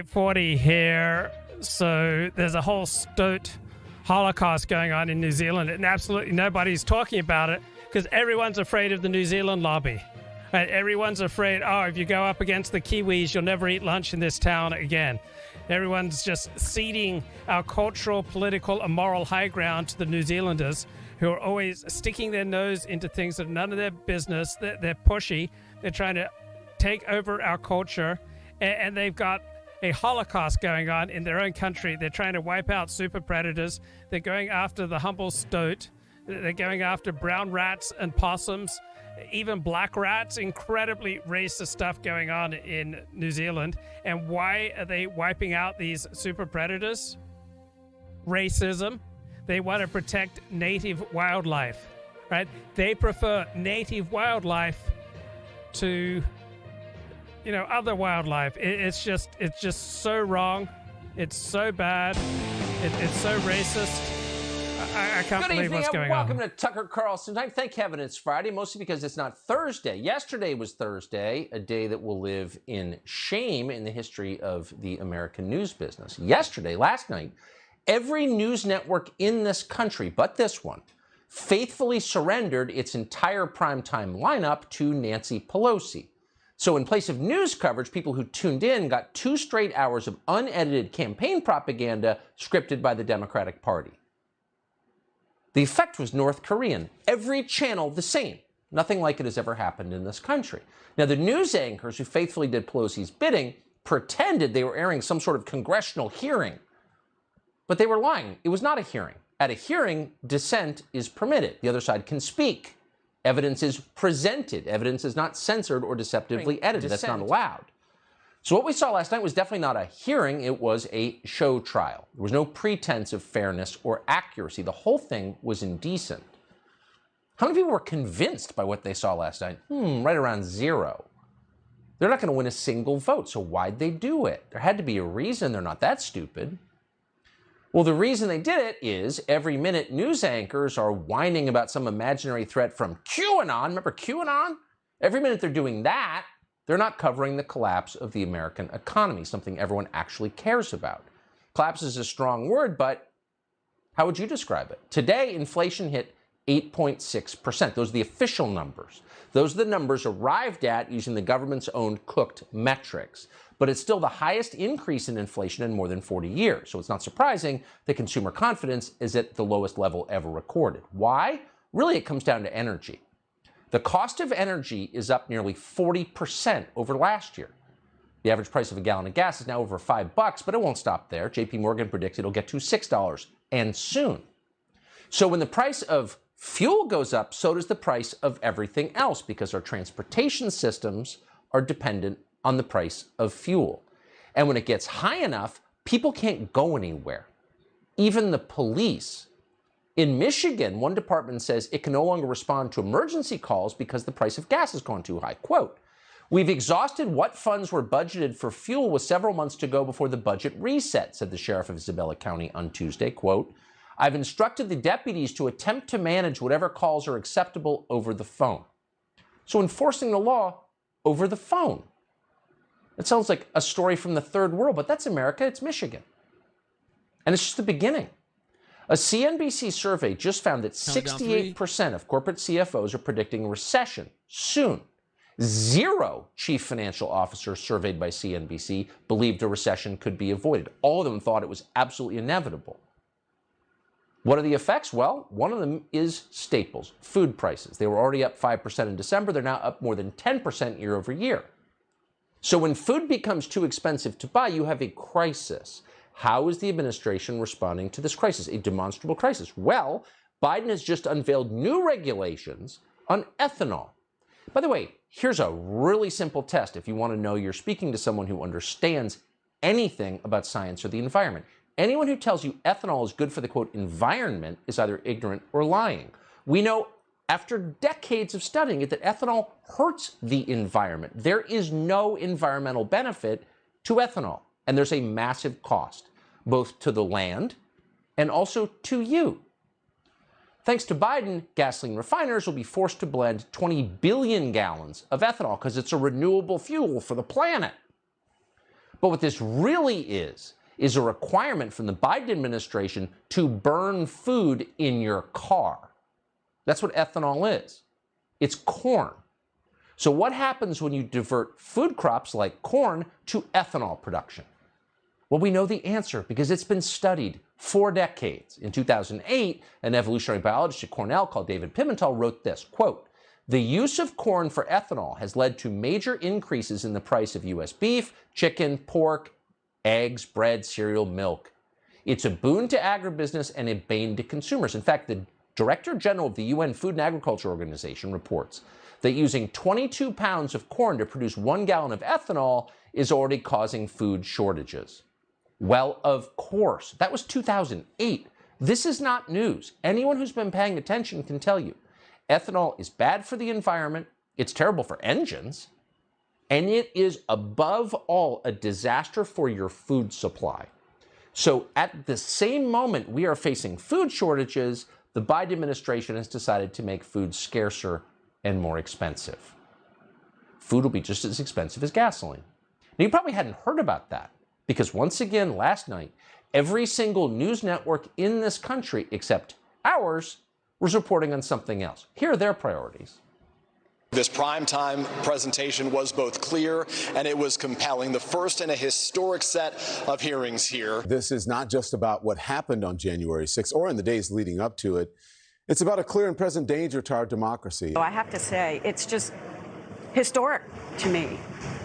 40 here. So there's a whole stoat holocaust going on in New Zealand, and absolutely nobody's talking about it because everyone's afraid of the New Zealand lobby. Right? Everyone's afraid, oh, if you go up against the Kiwis, you'll never eat lunch in this town again. Everyone's just ceding our cultural, political, and moral high ground to the New Zealanders, who are always sticking their nose into things that are none of their business. They're pushy. They're trying to take over our culture, and they've got a holocaust going on in their own country. They're trying to wipe out super predators. They're going after the humble stoat. They're going after brown rats and possums, even black rats. Incredibly racist stuff going on in New Zealand. And why are they wiping out these super predators? Racism. They want to protect native wildlife, right? They prefer native wildlife to other wildlife. It's just so wrong. It's so bad. It's so racist. I can't believe what's going on. Welcome to Tucker Carlson Time. Thank heaven it's Friday, mostly because it's not Thursday. Yesterday was Thursday, a day that will live in shame in the history of the American news business. Yesterday, last night, every news network in this country, but this one, faithfully surrendered its entire primetime lineup to Nancy Pelosi. So in place of news coverage, people who tuned in got 2 straight hours of unedited campaign propaganda scripted by the Democratic Party. The effect was North Korean. Every channel the same. Nothing like it has ever happened in this country. Now, the news anchors who faithfully did Pelosi's bidding pretended they were airing some sort of congressional hearing. But they were lying. It was not a hearing. At a hearing, dissent is permitted. The other side can speak. Evidence is presented. Evidence is not censored or deceptively edited. That's not allowed. So what we saw last night was definitely not a hearing. It was a show trial. There was no pretense of fairness or accuracy. The whole thing was indecent. How many people were convinced by what they saw last night? Right around 0. They're not going to win a single vote, so why'd they do it? There had to be a reason. They're not that stupid. Well, the reason they did it is every minute news anchors are whining about some imaginary threat from QAnon. Remember QAnon? Every minute they're doing that, they're not covering the collapse of the American economy, something everyone actually cares about. Collapse is a strong word, but how would you describe it? Today, inflation hit 8.6%. Those are the official numbers. Those are the numbers arrived at using the government's own cooked metrics. But it's still the highest increase in inflation in more than 40 years. So it's not surprising that consumer confidence is at the lowest level ever recorded. Why? Really, it comes down to energy. The cost of energy is up nearly 40% over last year. The average price of a gallon of gas is now over $5, but it won't stop there. JP Morgan predicts it'll get to $6, and soon. So when the price of fuel goes up, so does the price of everything else, because our transportation systems are dependent on the price of fuel. And when it gets high enough, people can't go anywhere. Even the police. In Michigan, one department says it can no longer respond to emergency calls because the price of gas has gone too high. Quote, "We've exhausted what funds were budgeted for fuel with several months to go before the budget reset," said the sheriff of Isabella County on Tuesday. Quote, "I've instructed the deputies to attempt to manage whatever calls are acceptable over the phone." So enforcing the law over the phone. It sounds like a story from the third world, but that's America. It's Michigan. And it's just the beginning. A CNBC survey just found that 68% of corporate CFOs are predicting a recession soon. 0 chief financial officers surveyed by CNBC believed a recession could be avoided. All of them thought it was absolutely inevitable. What are the effects? Well, one of them is staples, food prices. They were already up 5% in December. They're now up more than 10% year over year. So when food becomes too expensive to buy, you have a crisis. How is the administration responding to this crisis? A demonstrable crisis. Well, Biden has just unveiled new regulations on ethanol. By the way, here's a really simple test if you want to know you're speaking to someone who understands anything about science or the environment. Anyone who tells you ethanol is good for the, quote, environment is either ignorant or lying. We know after decades of studying it that ethanol hurts the environment. There is no environmental benefit to ethanol, and there's a massive cost, both to the land and also to you. Thanks to Biden, gasoline refiners will be forced to blend 20 billion gallons of ethanol because it's a renewable fuel for the planet. But what this really is a requirement from the Biden administration to burn food in your car. That's what ethanol is. It's corn. So what happens when you divert food crops like corn to ethanol production? Well, we know the answer because it's been studied for decades. In 2008, an evolutionary biologist at Cornell called David Pimentel wrote this, quote, "The use of corn for ethanol has led to major increases in the price of U.S. beef, chicken, pork, eggs, bread, cereal, milk. It's a boon to agribusiness and a bane to consumers." In fact, the Director General of the UN Food and Agriculture Organization reports that using 22 pounds of corn to produce 1 gallon of ethanol is already causing food shortages. Well, of course. That was 2008. This is not news. Anyone who's been paying attention can tell you. Ethanol is bad for the environment, it's terrible for engines, and it is above all a disaster for your food supply. So at the same moment we are facing food shortages, the Biden administration has decided to make food scarcer and more expensive. Food will be just as expensive as gasoline. Now, you probably hadn't heard about that because once again, last night, every single news network in this country, except ours, was reporting on something else. Here are their priorities. This primetime presentation was both clear and it was compelling, the first in a historic set of hearings here. This is not just about what happened on January 6th or in the days leading up to it. It's about a clear and present danger to our democracy. I have to say, it's just historic to me.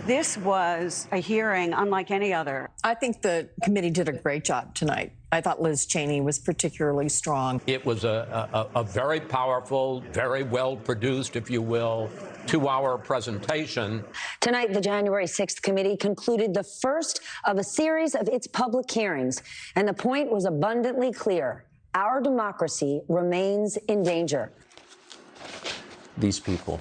This was a hearing unlike any other. I think the committee did a great job tonight. I thought Liz Cheney was particularly strong. It was a very powerful, very well produced, if you will, 2-hour presentation. Tonight, the January 6th committee concluded the first of a series of its public hearings, and the point was abundantly clear. Our democracy remains in danger. These people.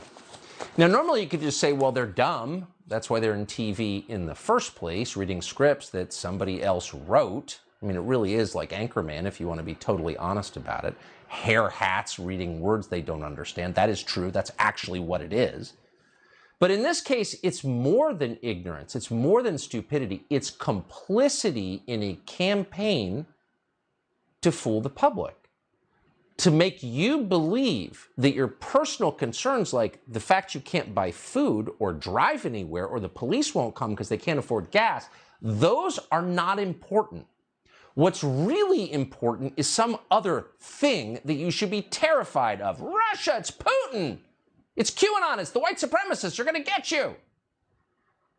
Now, normally you could just say, well, they're dumb. That's why they're in TV in the first place, reading scripts that somebody else wrote. I mean, it really is like Anchorman, if you want to be totally honest about it. Hair hats reading words they don't understand. That is true. That's actually what it is. But in this case, it's more than ignorance. It's more than stupidity. It's complicity in a campaign to fool the public, to make you believe that your personal concerns, like the fact you can't buy food or drive anywhere or the police won't come because they can't afford gas, those are not important. What's really important is some other thing that you should be terrified of. Russia, it's Putin. It's QAnon, it's the white supremacists, they're going to get you.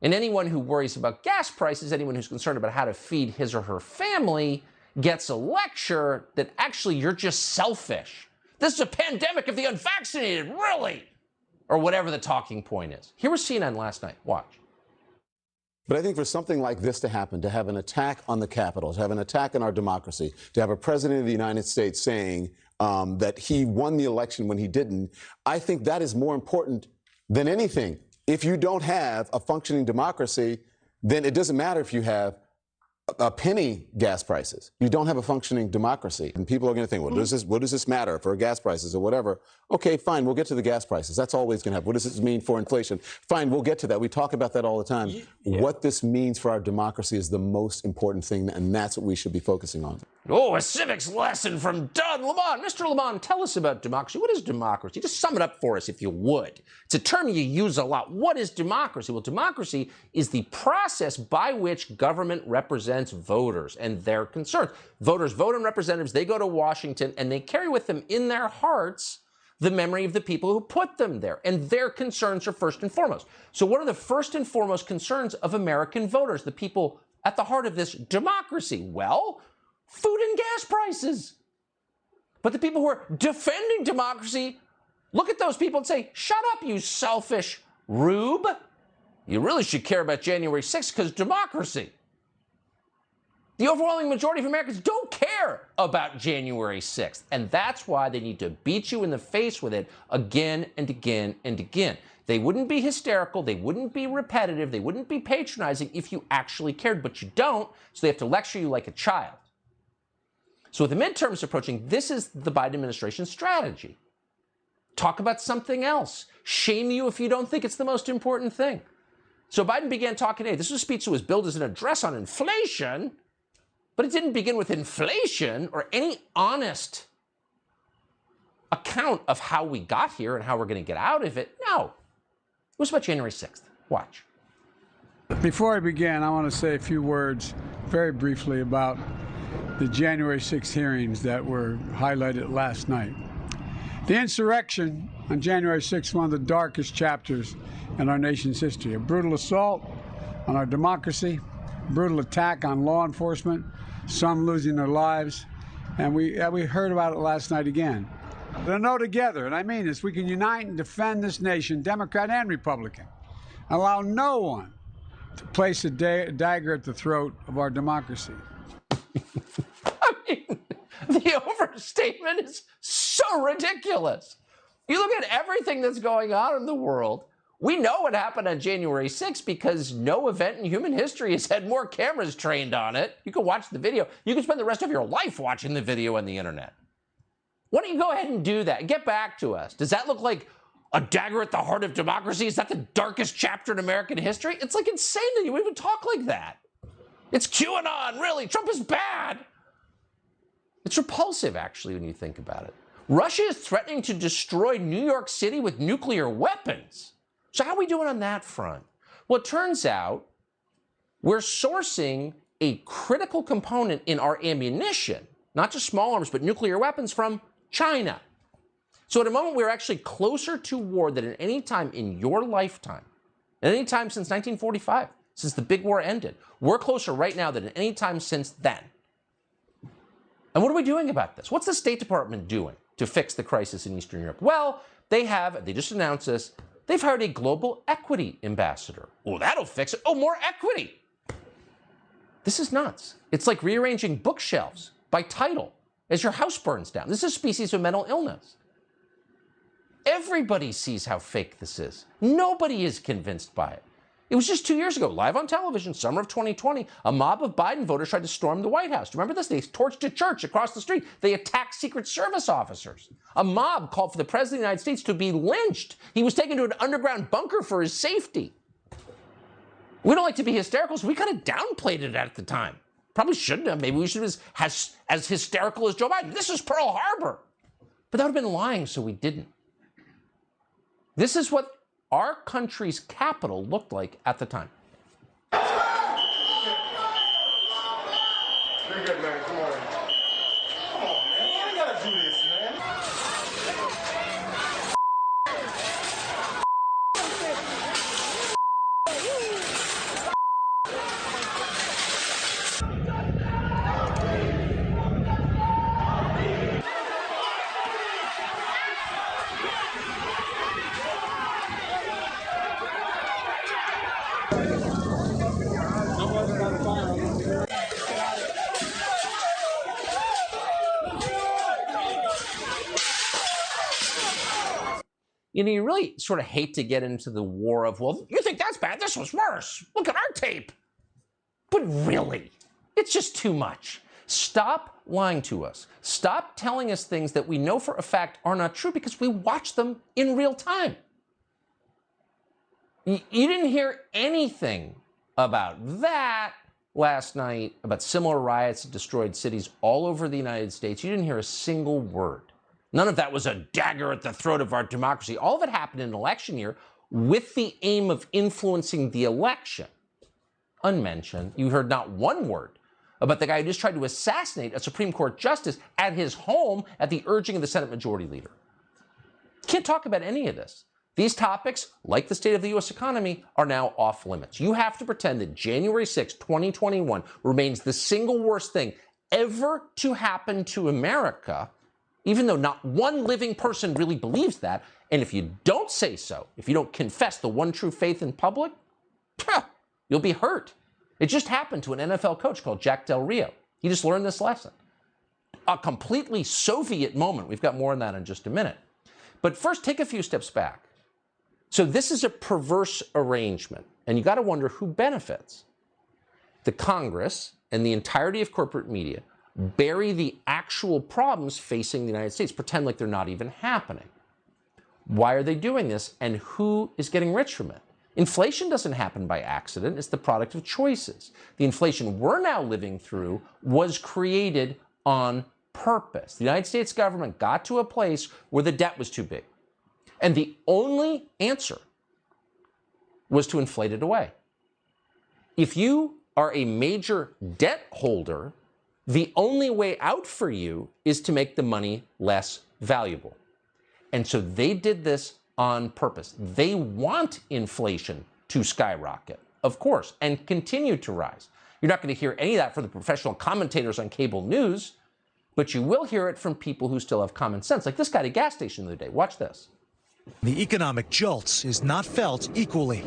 And anyone who worries about gas prices, anyone who's concerned about how to feed his or her family, gets a lecture that actually you're just selfish. This is a pandemic of the unvaccinated, really? Or whatever the talking point is. Here was CNN last night. Watch. But I think for something like this to happen, to have an attack on the Capitol, to have an attack on our democracy, to have a president of the United States saying that he won the election when he didn't, I think that is more important than anything. If you don't have a functioning democracy, then it doesn't matter if you have a penny gas prices. You don't have a functioning democracy. And people are going to think, well, what does this matter for gas prices or whatever? Okay, fine, we'll get to the gas prices. That's always going to happen. What does this mean for inflation? Fine, we'll get to that. We talk about that all the time. Yeah. What this means for our democracy is the most important thing, and that's what we should be focusing on. Oh, a civics lesson from Don Lemon. Mr. Lemon, tell us about democracy. What is democracy? Just sum it up for us, if you would. It's a term you use a lot. What is democracy? Well, democracy is the process by which government represents voters and their concerns. Voters vote in representatives. They go to Washington, and they carry with them in their hearts the memory of the people who put them there. And their concerns are first and foremost. So what are the first and foremost concerns of American voters, the people at the heart of this democracy? Well, food and gas prices. But the people who are defending democracy look at those people and say, shut up, you selfish rube. You really should care about January 6th because democracy. The overwhelming majority of Americans don't care about January 6th. And that's why they need to beat you in the face with it again and again and again. They wouldn't be hysterical, they wouldn't be repetitive, they wouldn't be patronizing if you actually cared, but you don't, so they have to lecture you like a child. So with the midterms approaching, this is the Biden administration's strategy. Talk about something else. Shame you if you don't think it's the most important thing. So Biden began talking, hey, this was a speech that was billed as an address on inflation, but it didn't begin with inflation or any honest account of how we got here and how we're going to get out of it. No, it was about January 6th. Watch. Before I begin, I want to say a few words very briefly about the January 6th hearings that were highlighted last night. The insurrection on January 6th, one of the darkest chapters in our nation's history. A brutal assault on our democracy, brutal attack on law enforcement, some losing their lives, and we heard about it last night again. To know together, and I mean this, we can unite and defend this nation, Democrat and Republican. Allow no one to place a dagger at the throat of our democracy. I mean, the overstatement is so ridiculous. You look at everything that's going on in the world. We know what happened on January 6th because no event in human history has had more cameras trained on it. You can watch the video. You can spend the rest of your life watching the video on the internet. Why don't you go ahead and do that? Get back to us. Does that look like a dagger at the heart of democracy? Is that the darkest chapter in American history? It's like insane that you even talk like that. It's QAnon, really. Trump is bad. It's repulsive, actually, when you think about it. Russia is threatening to destroy New York City with nuclear weapons. So how are we doing on that front? Well, it turns out we're sourcing a critical component in our ammunition, not just small arms, but nuclear weapons from China. So at a moment, we're actually closer to war than at any time in your lifetime, at any time since 1945, since the big war ended. We're closer right now than at any time since then. And what are we doing about this? What's the State Department doing to fix the crisis in Eastern Europe? Well, they just announced this, they've hired a global equity ambassador. Oh, that'll fix it. Oh, more equity. This is nuts. It's like rearranging bookshelves by title as your house burns down. This is a species of mental illness. Everybody sees how fake this is. Nobody is convinced by it. It was just 2 years ago, live on television, summer of 2020, a mob of Biden voters tried to storm the White House. Do you remember this? They torched a church across the street. They attacked Secret Service officers. A mob called for the President of the United States to be lynched. He was taken to an underground bunker for his safety. We don't like to be hysterical, so we kind of downplayed it at the time. Probably shouldn't have. Maybe we should have been as hysterical as Joe Biden. This is Pearl Harbor. But that would have been lying, so we didn't. This is what our country's capital looked like at the time. Pretty good, man. Come on. Come on, man. You ain't gotta do this, man. You know, you really sort of hate to get into the war of, well, you think that's bad? This was worse. Look at our tape. But really, it's just too much. Stop lying to us. Stop telling us things that we know for a fact are not true because we watch them in real time. You didn't hear anything about that last night, about similar riots that destroyed cities all over the United States. You didn't hear a single word. None of that was a dagger at the throat of our democracy. All of it happened in an election year with the aim of influencing the election. Unmentioned. You heard not one word about the guy who just tried to assassinate a Supreme Court justice at his home at the urging of the Senate Majority Leader. Can't talk about any of this. These topics, like the state of the U.S. economy, are now off limits. You have to pretend that January 6, 2021 remains the single worst thing ever to happen to America, even though not one living person really believes that. And if you don't say so, if you don't confess the one true faith in public, you'll be hurt. It just happened to an NFL coach called Jack Del Rio. He just learned this lesson. A completely Soviet moment. We've got more on that in just a minute. But first, take a few steps back. So this is a perverse arrangement, and you got to wonder who benefits. The Congress and the entirety of corporate media bury the actual problems facing the United States, pretend like they're not even happening. Why are they doing this, and who is getting rich from it? Inflation doesn't happen by accident. It's the product of choices. The inflation we're now living through was created on purpose. The United States government got to a place where the debt was too big. And the only answer was to inflate it away. If you are a major debt holder, the only way out for you is to make the money less valuable. And so they did this on purpose. They want inflation to skyrocket, of course, and continue to rise. You're not going to hear any of that from the professional commentators on cable news, but you will hear it from people who still have common sense, like this guy at a gas station the other day. Watch this. The economic jolt is not felt equally.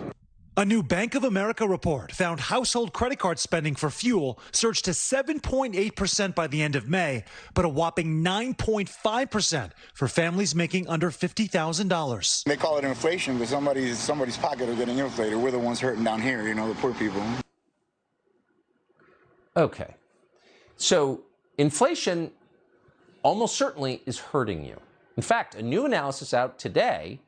A new Bank of America report found household credit card spending for fuel surged to 7.8% by the end of May, but a whopping 9.5% for families making under $50,000. They call it inflation, but somebody's pocket are getting inflated. We're the ones hurting down here, you know, the poor people. Okay. So inflation almost certainly is hurting you. In fact, a new analysis out today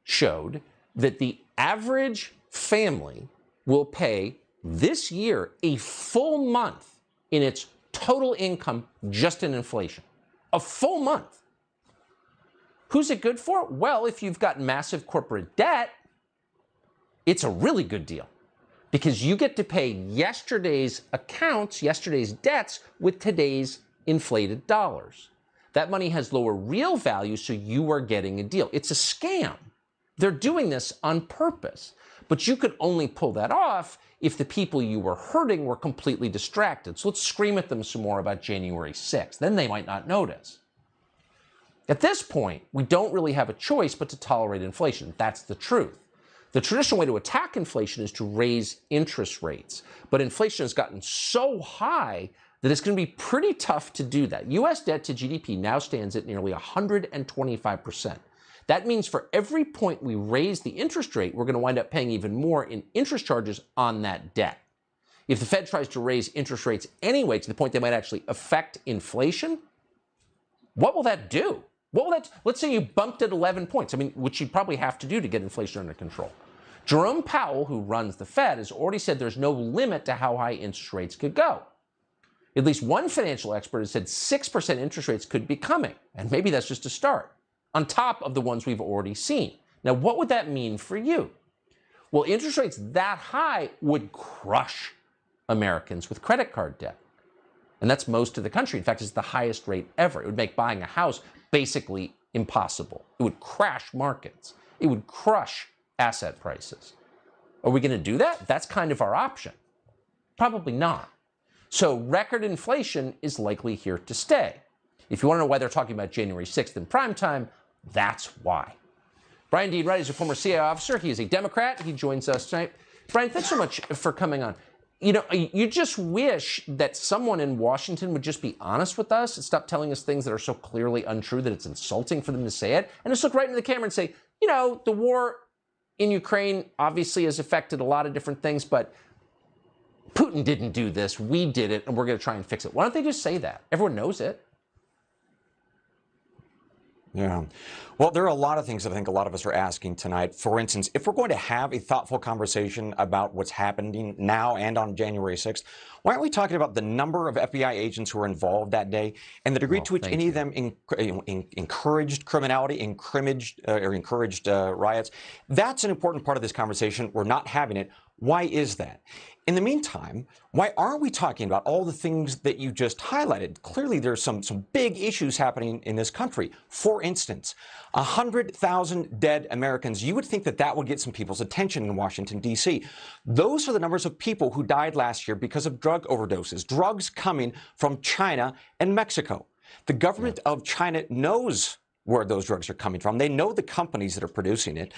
showed that the average family will pay this year a full month in its total income just in inflation. A full month. Who's it good for? Well, if you've got massive corporate debt, it's a really good deal because you get to pay yesterday's accounts, yesterday's debts with today's inflated dollars. That money has lower real value, so you are getting a deal. It's a scam. They're doing this on purpose. But you could only pull that off if the people you were hurting were completely distracted. So let's scream at them some more about January 6th. Then they might not notice. At this point, we don't really have a choice but to tolerate inflation. That's the truth. The traditional way to attack inflation is to raise interest rates. But inflation has gotten so high that it's going to be pretty tough to do that. U.S. debt to GDP now stands at nearly 125%. That means for every point we raise the interest rate, we're going to wind up paying even more in interest charges on that debt. If the Fed tries to raise interest rates anyway to the point they might actually affect inflation, what will that do? Let's say you bumped it 11 points, which you'd probably have to do to get inflation under control. Jerome Powell, who runs the Fed, has already said there's no limit to how high interest rates could go. At least one financial expert has said 6% interest rates could be coming, and maybe that's just a start, on top of the ones we've already seen. Now, what would that mean for you? Well, interest rates that high would crush Americans with credit card debt. And that's most of the country. In fact, it's the highest rate ever. It would make buying a house basically impossible. It would crash markets. It would crush asset prices. Are we going to do that? That's kind of our option. Probably not. So record inflation is likely here to stay. If you want to know why they're talking about January 6th in prime time, that's why. Brian Dean Wright is a former CIA officer. He is a Democrat. He joins us tonight. Brian, thanks so much for coming on. You know, you just wish that someone in Washington would just be honest with us and stop telling us things that are so clearly untrue that it's insulting for them to say it, and just look right into the camera and say, you know, the war in Ukraine obviously has affected a lot of different things, but Putin didn't do this. We did it, and we're going to try and fix it. Why don't they just say that? Everyone knows it. Yeah. Well, there are a lot of things that I think a lot of us are asking tonight. For instance, if we're going to have a thoughtful conversation about what's happening now and on January 6th, why aren't we talking about the number of FBI agents who were involved that day and the degree to which any of them encouraged criminality, encouraged riots? That's an important part of this conversation. We're not having it. Why is that? In the meantime, why aren't we talking about all the things that you just highlighted? Clearly, there's some big issues happening in this country. For instance, 100,000 dead Americans. You would think that that would get some people's attention in Washington, D.C. Those are the numbers of people who died last year because of drug overdoses, drugs coming from China and Mexico. The government of China knows where those drugs are coming from. They know the companies that are producing it.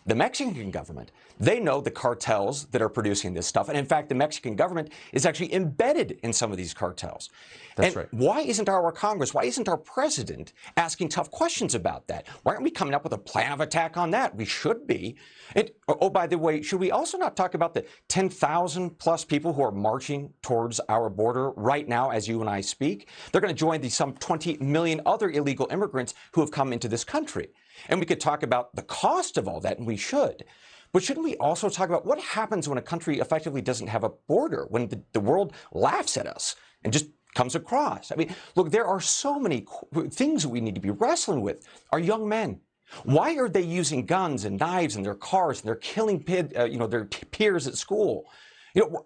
The Mexican government, they know the cartels that are producing this stuff. And in fact, the Mexican government is actually embedded in some of these cartels. That's right. Why isn't our Congress, why isn't our president asking tough questions about that? Why aren't we coming up with a plan of attack on that? We should be. And, oh, by the way, should we also not talk about the 10,000 plus people who are marching towards our border right now as you and I speak? They're going to join the some 20 million other illegal immigrants who have come into this country. And we could talk about the cost of all that, and we should. But shouldn't we also talk about what happens when a country effectively doesn't have a border, when the world laughs at us and just comes across? I mean, look, there are so many things that we need to be wrestling with. Our young men, why are they using guns and knives in their cars and they're killing their peers at school?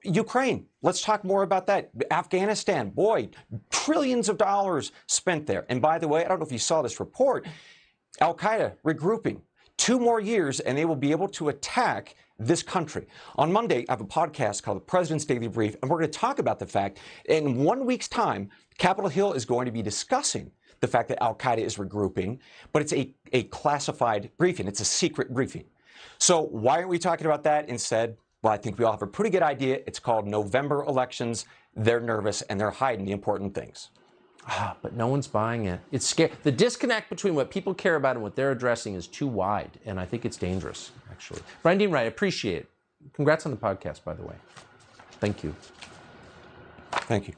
Ukraine, let's talk more about that. Afghanistan, boy, trillions of dollars spent there. And by the way, I don't know if you saw this report, Al-Qaeda regrouping. 2 more years and they will be able to attack this country. On Monday, I have a podcast called The President's Daily Brief, and we're going to talk about the fact in 1 week's time, Capitol Hill is going to be discussing the fact that Al-Qaeda is regrouping, but it's a classified briefing. It's a secret briefing. So why aren't we talking about that instead? Well, I think we all have a pretty good idea. It's called November elections. They're nervous and they're hiding the important things. But no one's buying it. It's scary. The disconnect between what people care about and what they're addressing is too wide, and I think it's dangerous, actually. Brian Dean Wright, I appreciate it. Congrats on the podcast, by the way. Thank you. Thank you.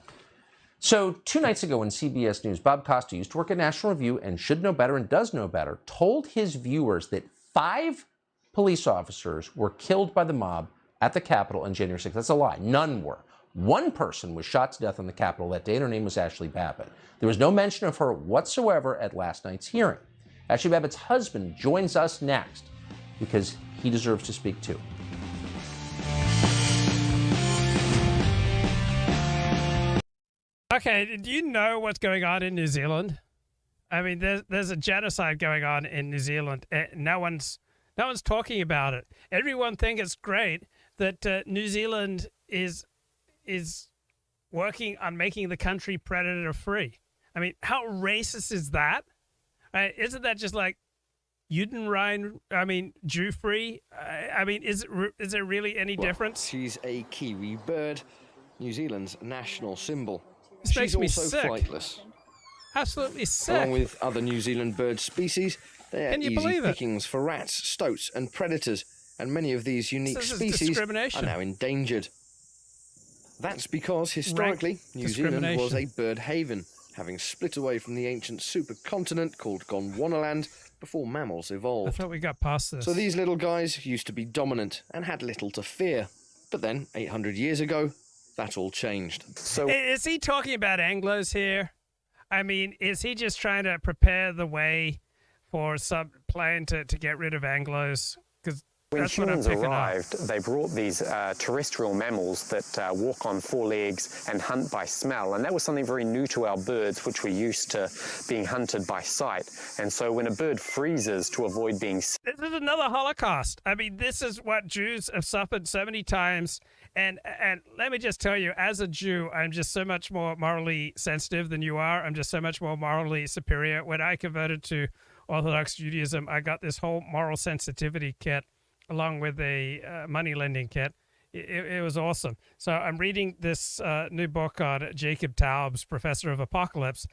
So 2 nights ago on CBS News, Bob Costa used to work at National Review and should know better and does know better, told his viewers that 5 police officers were killed by the mob at the Capitol on January 6th. That's a lie. None were. 1 person was shot to death on the Capitol that day, and her name was Ashli Babbitt. There was no mention of her whatsoever at last night's hearing. Ashli Babbitt's husband joins us next because he deserves to speak too. Okay, do you know what's going on in New Zealand? I mean, there's a genocide going on in New Zealand. No one's talking about it. Everyone thinks it's great that New Zealand is working on making the country predator-free. I mean, how racist is that? Isn't that just like Judenrein, Jew-free? I mean, is there really any difference? She's a kiwi bird, New Zealand's national symbol. This She's makes me also sick. Flightless. Absolutely sick. Along with other New Zealand bird species, they are Can you easy believe it? pickings for rats, stoats and predators, and many of these unique This is species are discrimination. now endangered. That's because historically, New Zealand was a bird haven, having split away from the ancient supercontinent called Gondwanaland before mammals I evolved. thought we got past this. So these little guys used to be dominant and had little to fear. But then, 800 years ago, that all changed. So Is he talking about Anglos here? I mean, is he just trying to prepare the way for some plan to get rid of Anglos? Because When that's what I'm humans picking up. arrived, they brought these terrestrial mammals that walk on 4 legs and hunt by smell. And that was something very new to our birds, which were used to being hunted by sight. And so when a bird freezes to avoid being This is another Holocaust. I mean, this is what Jews have suffered so many times. And let me just tell you, as a Jew, I'm just so much more morally sensitive than you are. I'm just so much more morally superior. When I converted to Orthodox Judaism, I got this whole moral sensitivity kit along with a money lending kit. It was awesome. So I'm reading this new book on Jacob Taubes, Professor of Apocalypse.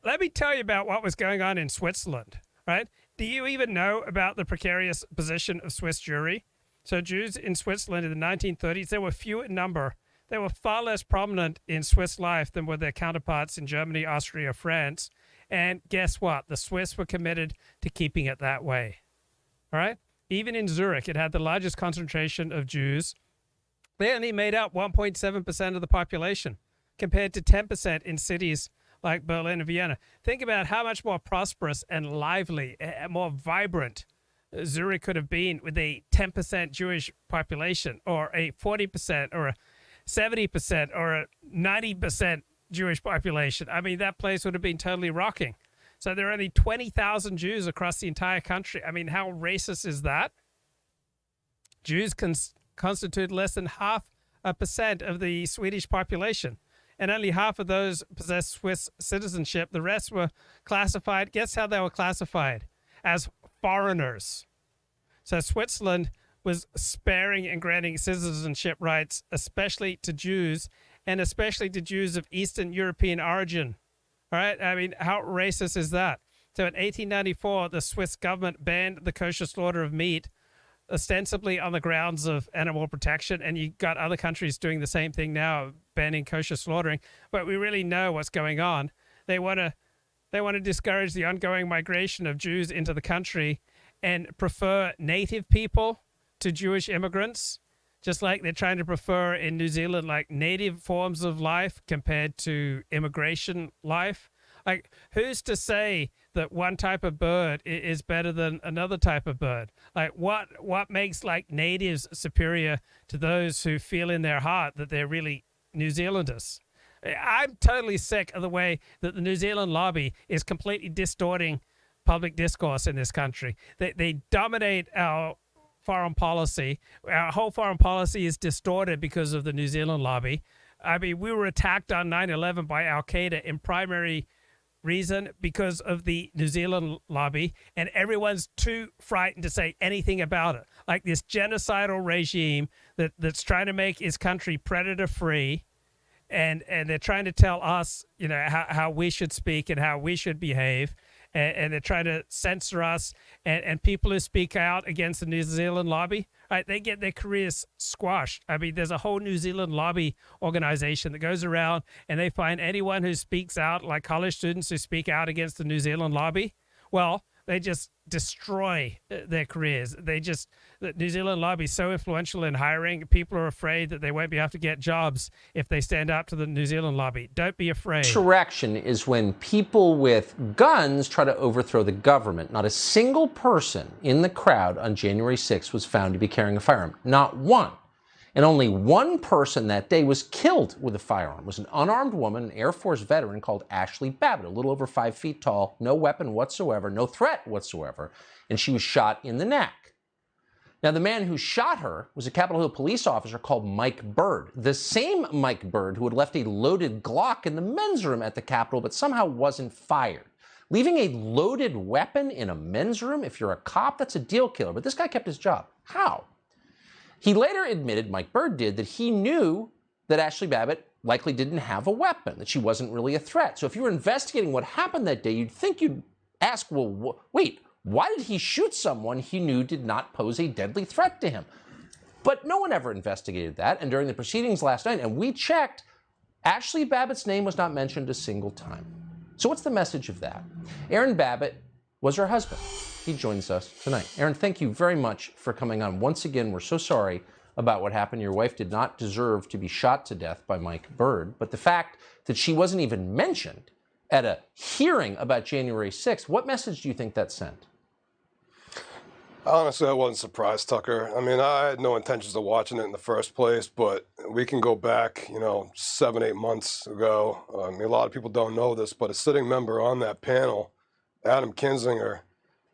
Let me tell you about what was going on in Switzerland, right? Do you even know about the precarious position of Swiss Jewry? So Jews in Switzerland in the 1930s, they were few in number. They were far less prominent in Swiss life than were their counterparts in Germany, Austria, France. And guess what? The Swiss were committed to keeping it that way. All right? Even in Zurich, it had the largest concentration of Jews. They only made up 1.7% of the population, compared to 10% in cities like Berlin and Vienna. Think about how much more prosperous and lively, and more vibrant Zurich could have been with a 10% Jewish population, or a 40%, or a 70%, or a 90% Jewish population. I mean, that place would have been totally rocking. So there are only 20,000 Jews across the entire country. I mean, how racist is that? Jews constitute less than 0.5% of the Swedish population, and only half of those possess Swiss citizenship. The rest were classified. Guess how they were classified? As foreigners. So Switzerland was sparing and granting citizenship rights, especially to Jews, and especially to Jews of Eastern European origin. All right? I mean, how racist is that? So in 1894, the Swiss government banned the kosher slaughter of meat, ostensibly on the grounds of animal protection, and you got other countries doing the same thing now, banning kosher slaughtering. But we really know what's going on. They want to discourage the ongoing migration of Jews into the country and prefer native people to Jewish immigrants, just like they're trying to prefer in New Zealand, like native forms of life compared to immigration life. Like, who's to say that one type of bird is better than another type of bird? Like, what makes like natives superior to those who feel in their heart that they're really New Zealanders? I'm totally sick of the way that the New Zealand lobby is completely distorting public discourse in this country. They dominate our foreign policy. Our whole foreign policy is distorted because of the New Zealand lobby. I mean, we were attacked on 9/11 by Al Qaeda in primary reason because of the New Zealand lobby, and everyone's too frightened to say anything about it. Like this genocidal regime that's trying to make its country predator free, and they're trying to tell us, you know, how we should speak and how we should behave, and they're trying to censor us, and people who speak out against the New Zealand lobby, right, they get their careers squashed. I mean, there's a whole New Zealand lobby organization that goes around and they find anyone who speaks out, like college students who speak out against the New Zealand lobby, well, they just destroy their careers. The New Zealand lobby is so influential in hiring. People are afraid that they won't be able to get jobs if they stand up to the New Zealand lobby. Don't be afraid. Insurrection is when people with guns try to overthrow the government. Not a single person in the crowd on January 6th was found to be carrying a firearm. Not one. And only one person that day was killed with a firearm. It was an unarmed woman, an Air Force veteran called Ashli Babbitt, a little over 5 feet tall, no weapon whatsoever, no threat whatsoever, and she was shot in the neck. Now, the man who shot her was a Capitol Hill police officer called Mike Bird, the same Mike Bird who had left a loaded Glock in the men's room at the Capitol but somehow wasn't fired. Leaving a loaded weapon in a men's room, if you're a cop, that's a deal killer. But this guy kept his job. How? He later admitted, Mike Bird did, that he knew that Ashli Babbitt likely didn't have a weapon, that she wasn't really a threat. So if you were investigating what happened that day, you'd ask, well, wait, why did he shoot someone he knew did not pose a deadly threat to him? But no one ever investigated that. And during the proceedings last night, and we checked, Ashli Babbitt's name was not mentioned a single time. So what's the message of that? Aaron Babbitt was her husband. He joins us tonight. Aaron, thank you very much for coming on. Once again, we're so sorry about what happened. Your wife did not deserve to be shot to death by Mike Bird. But the fact that she wasn't even mentioned at a hearing about January 6th, what message do you think that sent? Honestly, I wasn't surprised, Tucker. I mean, I had no intentions of watching it in the first place, but we can go back, 7, 8 months ago. I mean, a lot of people don't know this, but a sitting member on that panel, Adam Kinzinger,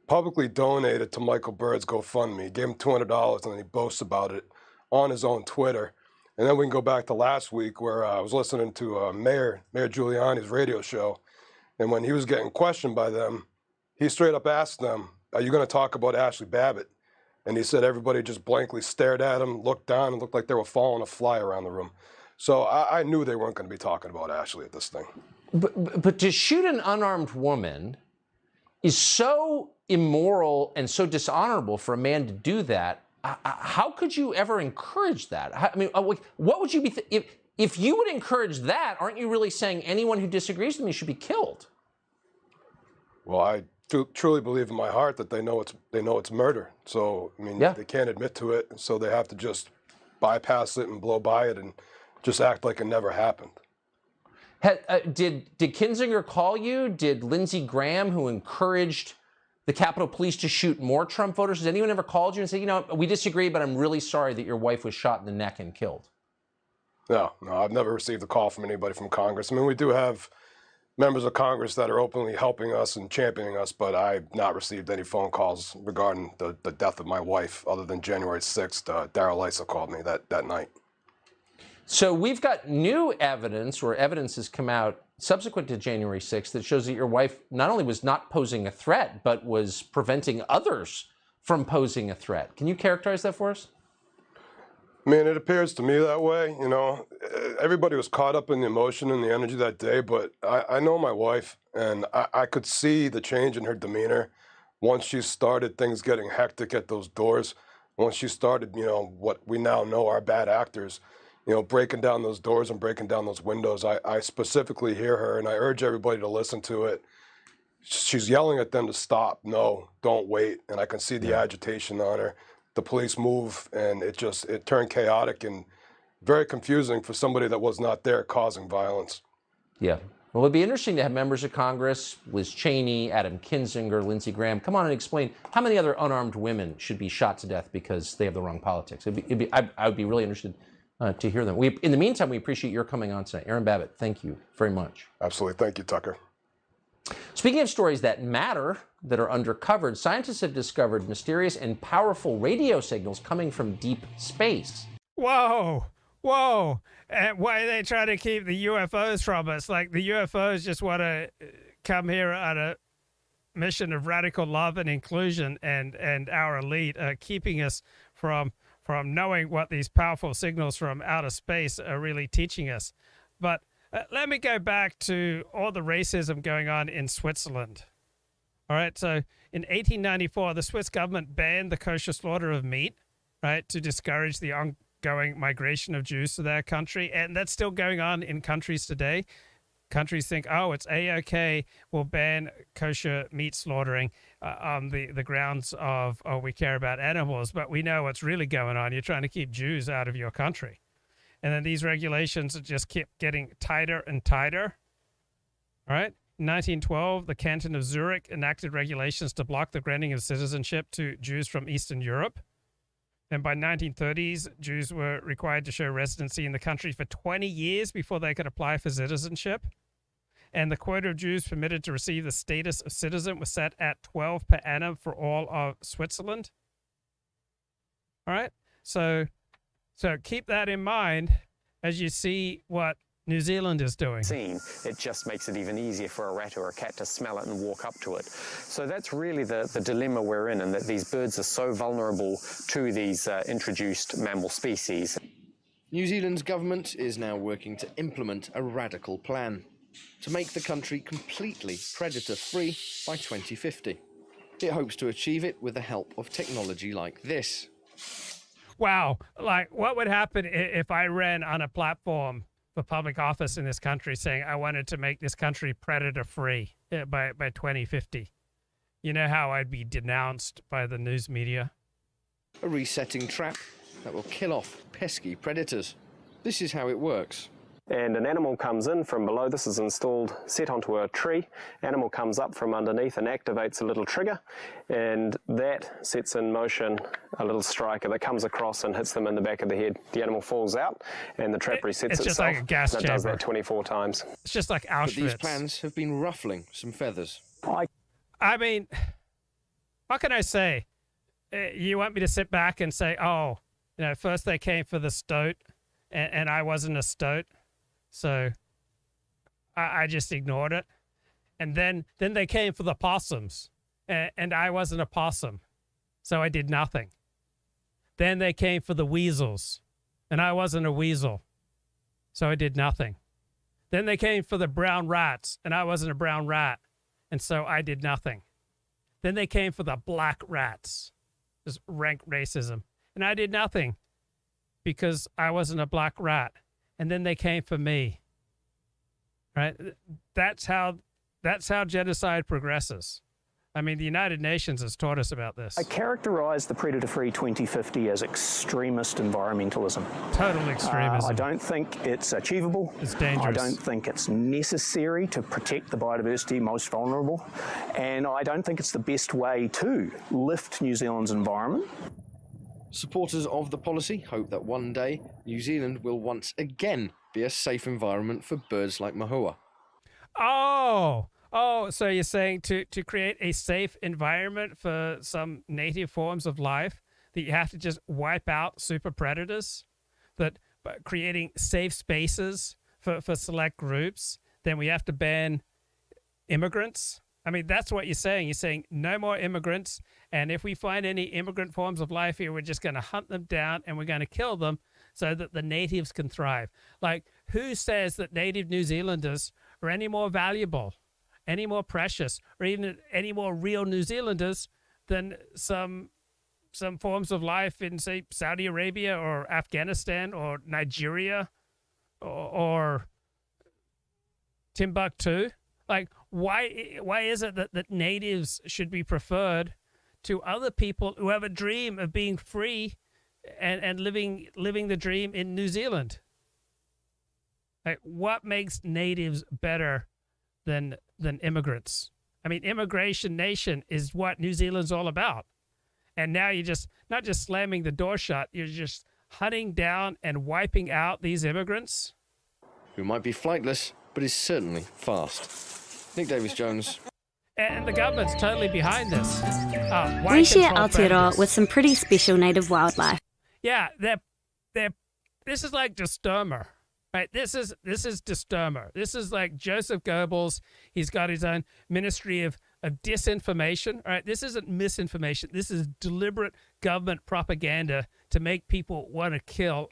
publicly donated to Michael Bird's GoFundMe. He gave him $200 and then he boasts about it on his own Twitter. And then we can go back to last week where I was listening to Mayor Giuliani's radio show. And when he was getting questioned by them, he straight up asked them, "Are you going to talk about Ashli Babbitt?" And he said everybody just blankly stared at him, looked down, and looked like they were following a fly around the room. So I knew they weren't going to be talking about Ashli at this thing. But to shoot an unarmed woman is so immoral and so dishonorable for a man to do that. How could you ever encourage that? I mean, what would you be if you would encourage that? Aren't you really saying anyone who disagrees with me should be killed? Well, I truly believe in my heart that they know it's murder. So I mean, they can't admit to it, so they have to just bypass it and blow by it and just act like it never happened. Did Kinzinger call you? Did Lindsey Graham, who encouraged the Capitol Police to shoot more Trump voters, has anyone ever called you and said, we disagree, but I'm really sorry that your wife was shot in the neck and killed? No, I've never received a call from anybody from Congress. I mean, we do have members of Congress that are openly helping us and championing us, but I've not received any phone calls regarding the death of my wife other than January 6th. Darrell Issa called me that night. So we've got new evidence, or evidence has come out subsequent to January 6th that shows that your wife not only was not posing a threat, but was preventing others from posing a threat. Can you characterize that for us? I mean, it appears to me that way. Everybody was caught up in the emotion and the energy that day, but I know my wife, and I could see the change in her demeanor once she started things getting hectic at those doors, once she started, what we now know are bad actors, breaking down those doors and breaking down those windows. I specifically hear her, and I urge everybody to listen to it. She's yelling at them to stop. No, don't wait. And I can see the agitation on her. the police move, and it turned chaotic and very confusing for somebody that was not there causing violence. Yeah. Well, it'd be interesting to have members of Congress, Liz Cheney, Adam Kinzinger, Lindsey Graham, come on and explain how many other unarmed women should be shot to death because they have the wrong politics. I would be really interested to hear them. In the meantime, we appreciate your coming on tonight. Aaron Babbitt, thank you very much. Absolutely. Thank you, Tucker. Speaking of stories that matter, that are undercovered, scientists have discovered mysterious and powerful radio signals coming from deep space. Whoa! Whoa! And why are they trying to keep the UFOs from us? Like the UFOs just want to come here on a mission of radical love and inclusion, and our elite are keeping us from knowing what these powerful signals from outer space are really teaching us. But let me go back to all the racism going on in Switzerland. All right, so in 1894, the Swiss government banned the kosher slaughter of meat, right, to discourage the ongoing migration of Jews to their country, and that's still going on in countries today. Countries think, oh, it's A-OK, we'll ban kosher meat slaughtering on the grounds of, oh, we care about animals, but we know what's really going on. You're trying to keep Jews out of your country. And then these regulations just keep getting tighter and tighter. All right. In 1912, the canton of Zurich enacted regulations to block the granting of citizenship to Jews from Eastern Europe. And by 1930s, Jews were required to show residency in the country for 20 years before they could apply for citizenship. And the quota of Jews permitted to receive the status of citizen was set at 12 per annum for all of Switzerland. All right. So keep that in mind as you see what New Zealand is doing. It just makes it even easier for a rat or a cat to smell it and walk up to it. So that's really the dilemma we're in, and that these birds are so vulnerable to these introduced mammal species. New Zealand's government is now working to implement a radical plan to make the country completely predator-free by 2050. It hopes to achieve it with the help of technology like this. Wow. Like, what would happen if I ran on a platform for public office in this country saying I wanted to make this country predator-free by 2050? You know how I'd be denounced by the news media? A resetting trap that will kill off pesky predators. This is how it works. And an animal comes in from below. This is installed, set onto a tree. Animal comes up from underneath and activates a little trigger, and that sets in motion a little striker that comes across and hits them in the back of the head. The animal falls out, and the trap resets itself. It's just like a gas chamber. It does that 24 times. It's just like Auschwitz. But these plans have been ruffling some feathers. I mean, what can I say? You want me to sit back and say, oh, first they came for the stoat, and I wasn't a stoat. So I just ignored it. And then they came for the possums, and I wasn't a possum, so I did nothing. Then they came for the weasels, and I wasn't a weasel, so I did nothing. Then they came for the brown rats, and I wasn't a brown rat, and so I did nothing. Then they came for the black rats, just rank racism, and I did nothing because I wasn't a black rat. And then they came for me. Right? That's how genocide progresses. I mean, the United Nations has taught us about this. I characterize the predator-free 2050 as extremist environmentalism. Total extremism. I don't think it's achievable. It's dangerous. I don't think it's necessary to protect the biodiversity most vulnerable. And I don't think it's the best way to lift New Zealand's environment. Supporters of the policy hope that one day New Zealand will once again be a safe environment for birds like mahua. Oh, so you're saying to create a safe environment for some native forms of life that you have to just wipe out super predators? That by creating safe spaces for select groups, then we have to ban immigrants? I mean, that's what you're saying. You're saying no more immigrants, and if we find any immigrant forms of life here, we're just going to hunt them down and we're going to kill them so that the natives can thrive. Like, who says that native New Zealanders are any more valuable, any more precious, or even any more real New Zealanders than some forms of life in, say, Saudi Arabia or Afghanistan or Nigeria or Timbuktu? Like, why is it that natives should be preferred to other people who have a dream of being free and living the dream in New Zealand. Like, what makes natives better than immigrants? I mean, immigration nation is what New Zealand's all about. And now you're just not just slamming the door shut, you're just hunting down and wiping out these immigrants. Who might be flightless, but is certainly fast. Nick Davis-Jones. And the government's totally behind this. We share Aotearoa with some pretty special native wildlife. Yeah, this is like Disturmer, right? This is Disturmer. This is like Joseph Goebbels. He's got his own ministry of disinformation, right? This isn't misinformation. This is deliberate government propaganda to make people want to kill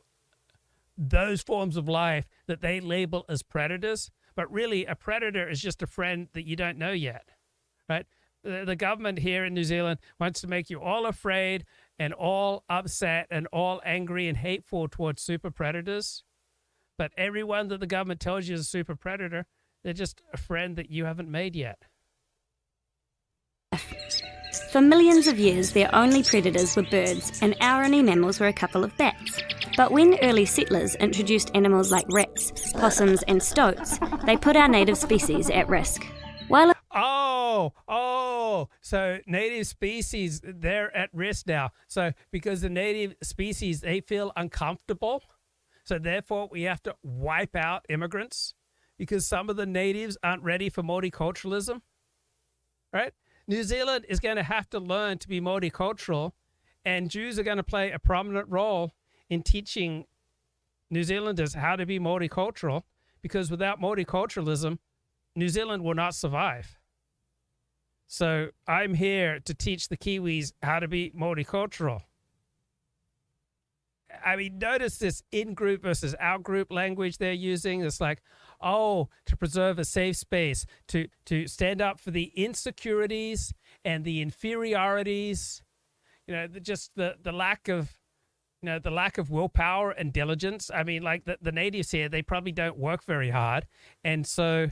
those forms of life that they label as predators. But really, a predator is just a friend that you don't know yet, right? The government here in New Zealand wants to make you all afraid and all upset and all angry and hateful towards super predators. But everyone that the government tells you is a super predator, they're just a friend that you haven't made yet. For millions of years, their only predators were birds, and our only mammals were a couple of bats. But when early settlers introduced animals like rats, possums, and stoats, they put our native species at risk. So native species, they're at risk now. So because the native species, they feel uncomfortable, so therefore we have to wipe out immigrants because some of the natives aren't ready for multiculturalism, right? New Zealand is going to have to learn to be multicultural, and Jews are going to play a prominent role in teaching New Zealanders how to be multicultural, because without multiculturalism, New Zealand will not survive. So I'm here to teach the Kiwis how to be multicultural. I mean, notice this in-group versus out-group language they're using. It's like, to preserve a safe space, to stand up for the insecurities and the inferiorities, just the lack of, the lack of willpower and diligence. I mean, like the natives here, they probably don't work very hard. And so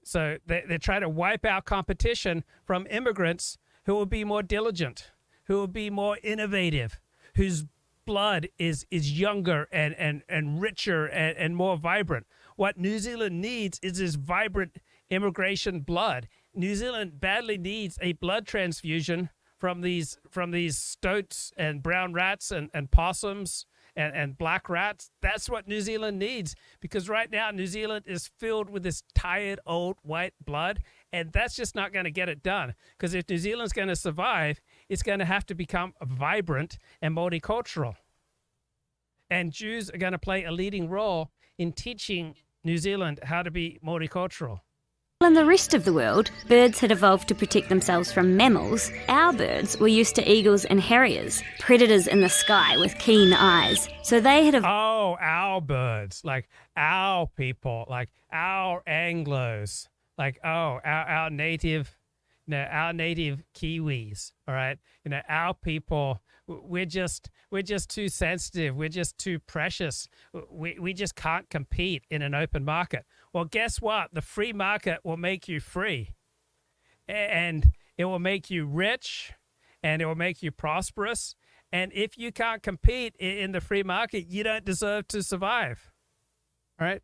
they're trying to wipe out competition from immigrants who will be more diligent, who will be more innovative, whose blood is younger and richer and more vibrant. What New Zealand needs is this vibrant immigration blood. New Zealand badly needs a blood transfusion from these stoats and brown rats and possums and black rats. That's what New Zealand needs, because right now New Zealand is filled with this tired old white blood, and that's just not going to get it done. Because if New Zealand's going to survive, it's going to have to become vibrant and multicultural. And Jews are going to play a leading role in teaching New Zealand how to be multicultural. In the rest of the world, birds had evolved to protect themselves from mammals. Our birds were used to eagles and harriers, predators in the sky with keen eyes. So they had our birds, like our people, like our Anglos, like our native, our native Kiwis. All right, our people. We're just too sensitive. We're just too precious. We just can't compete in an open market. Well, guess what? The free market will make you free, and it will make you rich, and it will make you prosperous. And if you can't compete in the free market, you don't deserve to survive. All right?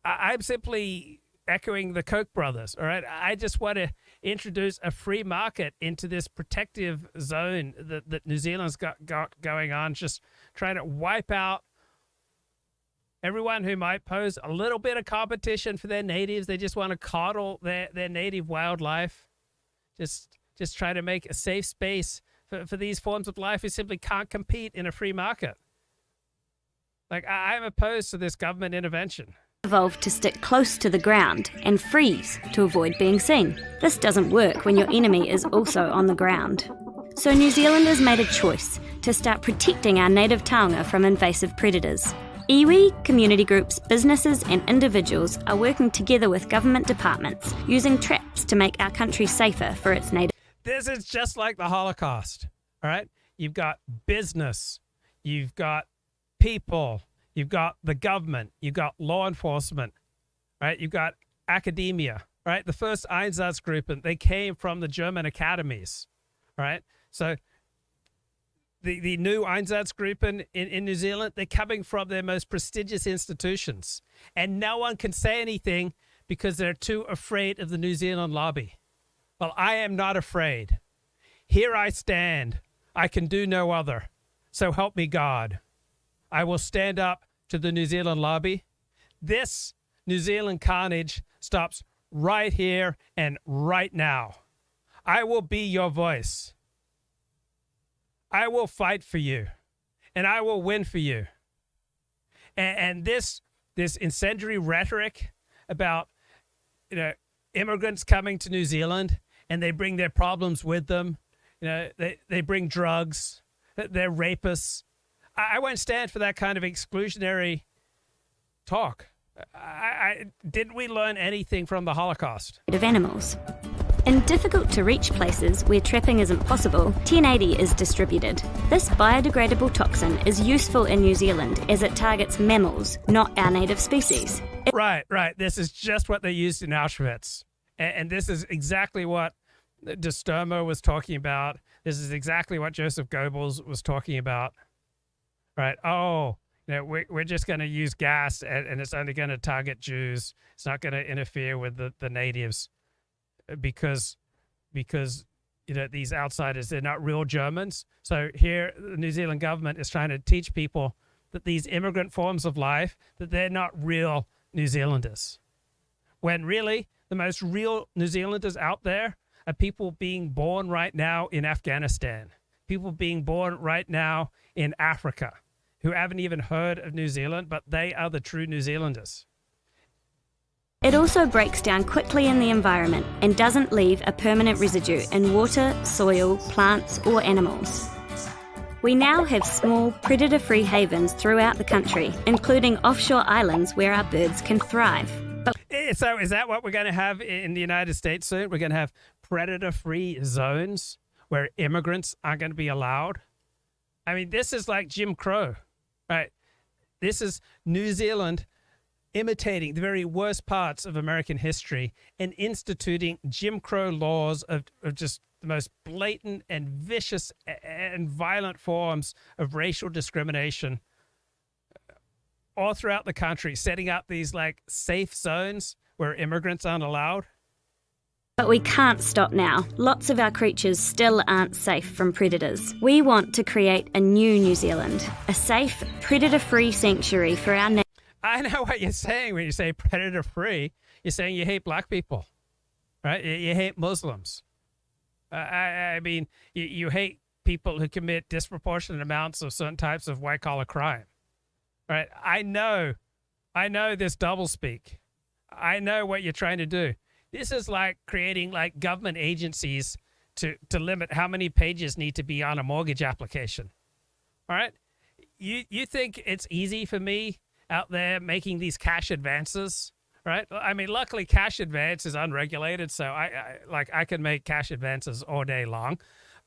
I'm simply echoing the Koch brothers. All right? I just want to introduce a free market into this protective zone that New Zealand's got going on, just trying to wipe out everyone who might pose a little bit of competition for their natives. They just want to coddle their native wildlife. Just try to make a safe space for these forms of life who simply can't compete in a free market. Like, I'm opposed to this government intervention. Evolved to stick close to the ground and freeze to avoid being seen. This doesn't work when your enemy is also on the ground. So New Zealanders made a choice to start protecting our native taonga from invasive predators. Iwi, community groups, businesses and individuals are working together with government departments, using traps to make our country safer for its native. This is just like the Holocaust, all right? You've got business, you've got people, you've got the government, you've got law enforcement, right? You've got academia, right? The first Einsatzgruppen, they came from the German academies, right? So the new Einsatzgruppen in New Zealand, they're coming from their most prestigious institutions. And no one can say anything because they're too afraid of the New Zealand lobby. Well, I am not afraid. Here I stand. I can do no other. So help me God. I will stand up to the New Zealand lobby. This New Zealand carnage stops right here and right now. I will be your voice. I will fight for you, and I will win for you. And this incendiary rhetoric about, immigrants coming to New Zealand and they bring their problems with them. They bring drugs. They're rapists. I won't stand for that kind of exclusionary talk. Didn't we learn anything from the Holocaust? Of animals. In difficult-to-reach places where trapping isn't possible, 1080 is distributed. This biodegradable toxin is useful in New Zealand as it targets mammals, not our native species. Right. This is just what they used in Auschwitz. And this is exactly what De Sturmo was talking about. This is exactly what Joseph Goebbels was talking about. Right. We're just going to use gas and it's only going to target Jews. It's not going to interfere with the natives because these outsiders, they're not real Germans. So here the New Zealand government is trying to teach people that these immigrant forms of life, that they're not real New Zealanders. When really the most real New Zealanders out there are people being born right now in Afghanistan, people being born right now in Africa, who haven't even heard of New Zealand, but they are the true New Zealanders. It also breaks down quickly in the environment and doesn't leave a permanent residue in water, soil, plants, or animals. We now have small, predator-free havens throughout the country, including offshore islands where our birds can thrive. So is that what we're going to have in the United States soon? We're going to have predator-free zones where immigrants aren't going to be allowed? I mean, this is like Jim Crow, right? This is New Zealand imitating the very worst parts of American history and instituting Jim Crow laws of just the most blatant and vicious and violent forms of racial discrimination all throughout the country, setting up these like safe zones where immigrants aren't allowed. But we can't stop now. Lots of our creatures still aren't safe from predators. We want to create a new New Zealand, a safe, predator-free sanctuary for our I know what you're saying when you say predator-free. You're saying you hate black people, right? You hate Muslims. I mean, you hate people who commit disproportionate amounts of certain types of white-collar crime, right? I know this doublespeak. I know what you're trying to do. This is like creating like government agencies to limit how many pages need to be on a mortgage application. All right? You think it's easy for me out there making these cash advances, right? I mean, luckily cash advance is unregulated, so I can make cash advances all day long.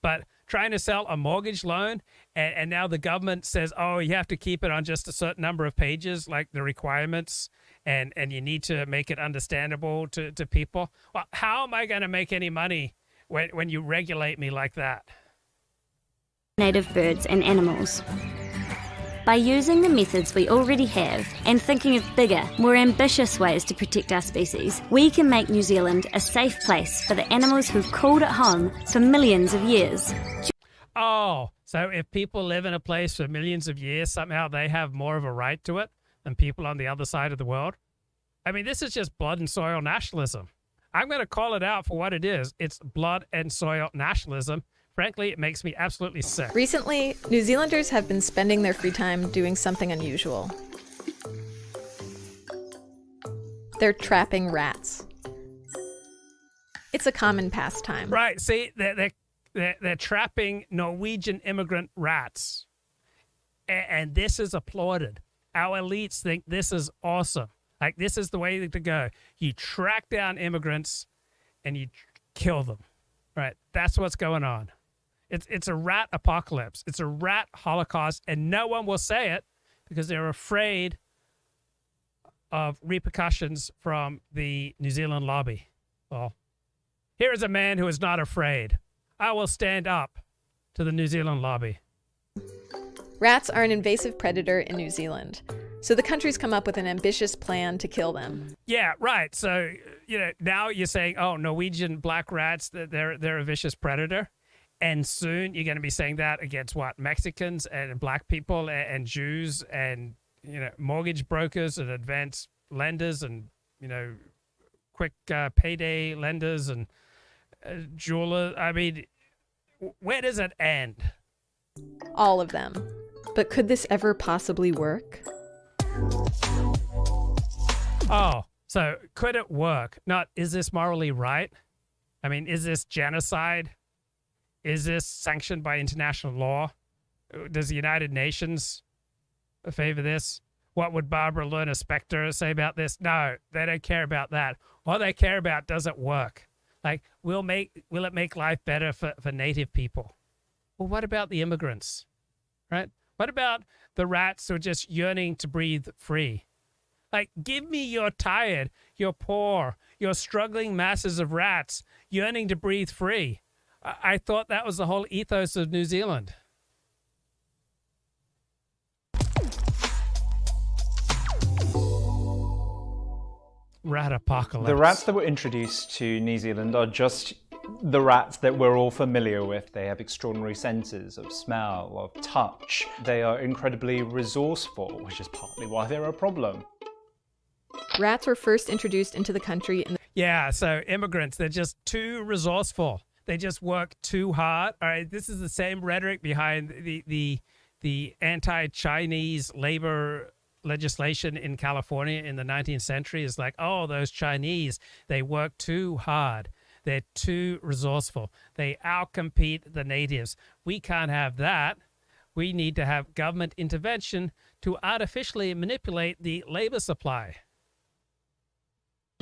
But trying to sell a mortgage loan and now the government says, oh, you have to keep it on just a certain number of pages, like the requirements, and you need to make it understandable to people. Well, how am I going to make any money when you regulate me like that? Native birds and animals. By using the methods we already have and thinking of bigger, more ambitious ways to protect our species, we can make New Zealand a safe place for the animals who've called it home for millions of years. Oh, so if people live in a place for millions of years, somehow they have more of a right to it than people on the other side of the world? I mean, this is just blood and soil nationalism. I'm going to call it out for what it is. It's blood and soil nationalism. Frankly, it makes me absolutely sick. Recently, New Zealanders have been spending their free time doing something unusual. They're trapping rats. It's a common pastime. Right. See, they're trapping Norwegian immigrant rats. And this is applauded. Our elites think this is awesome. Like, this is the way to go. You track down immigrants and you kill them. Right. That's what's going on. It's a rat apocalypse. It's a rat holocaust, and no one will say it because they're afraid of repercussions from the New Zealand lobby. Well, here is a man who is not afraid. I will stand up to the New Zealand lobby. Rats are an invasive predator in New Zealand, so the country's come up with an ambitious plan to kill them. Yeah, right. So, now you're saying, oh, Norwegian black rats, they're a vicious predator. And soon you're going to be saying that against what? Mexicans and black people and Jews and, mortgage brokers and advanced lenders and, quick payday lenders and jewelers. I mean, where does it end? All of them. But could this ever possibly work? Oh, so could it work? Not, is this morally right? I mean, is this genocide? Is this sanctioned by international law? Does the United Nations favor this? What would Barbara Lerner Specter say about this? No, they don't care about that. All they care about, does it work? Like, will it make life better for native people? Well, what about the immigrants, right? What about the rats who are just yearning to breathe free? Like, give me your tired, your poor, your struggling masses of rats yearning to breathe free. I thought that was the whole ethos of New Zealand. Rat apocalypse. The rats that were introduced to New Zealand are just the rats that we're all familiar with. They have extraordinary senses of smell, of touch. They are incredibly resourceful, which is partly why they're a problem. Rats were first introduced into the country in Yeah, so immigrants, they're just too resourceful. They just work too hard. All right, this is the same rhetoric behind the anti-Chinese labor legislation in California in the 19th century. Is like, oh, those Chinese, they work too hard. They're too resourceful. They outcompete the natives. We can't have that. We need to have government intervention to artificially manipulate the labor supply.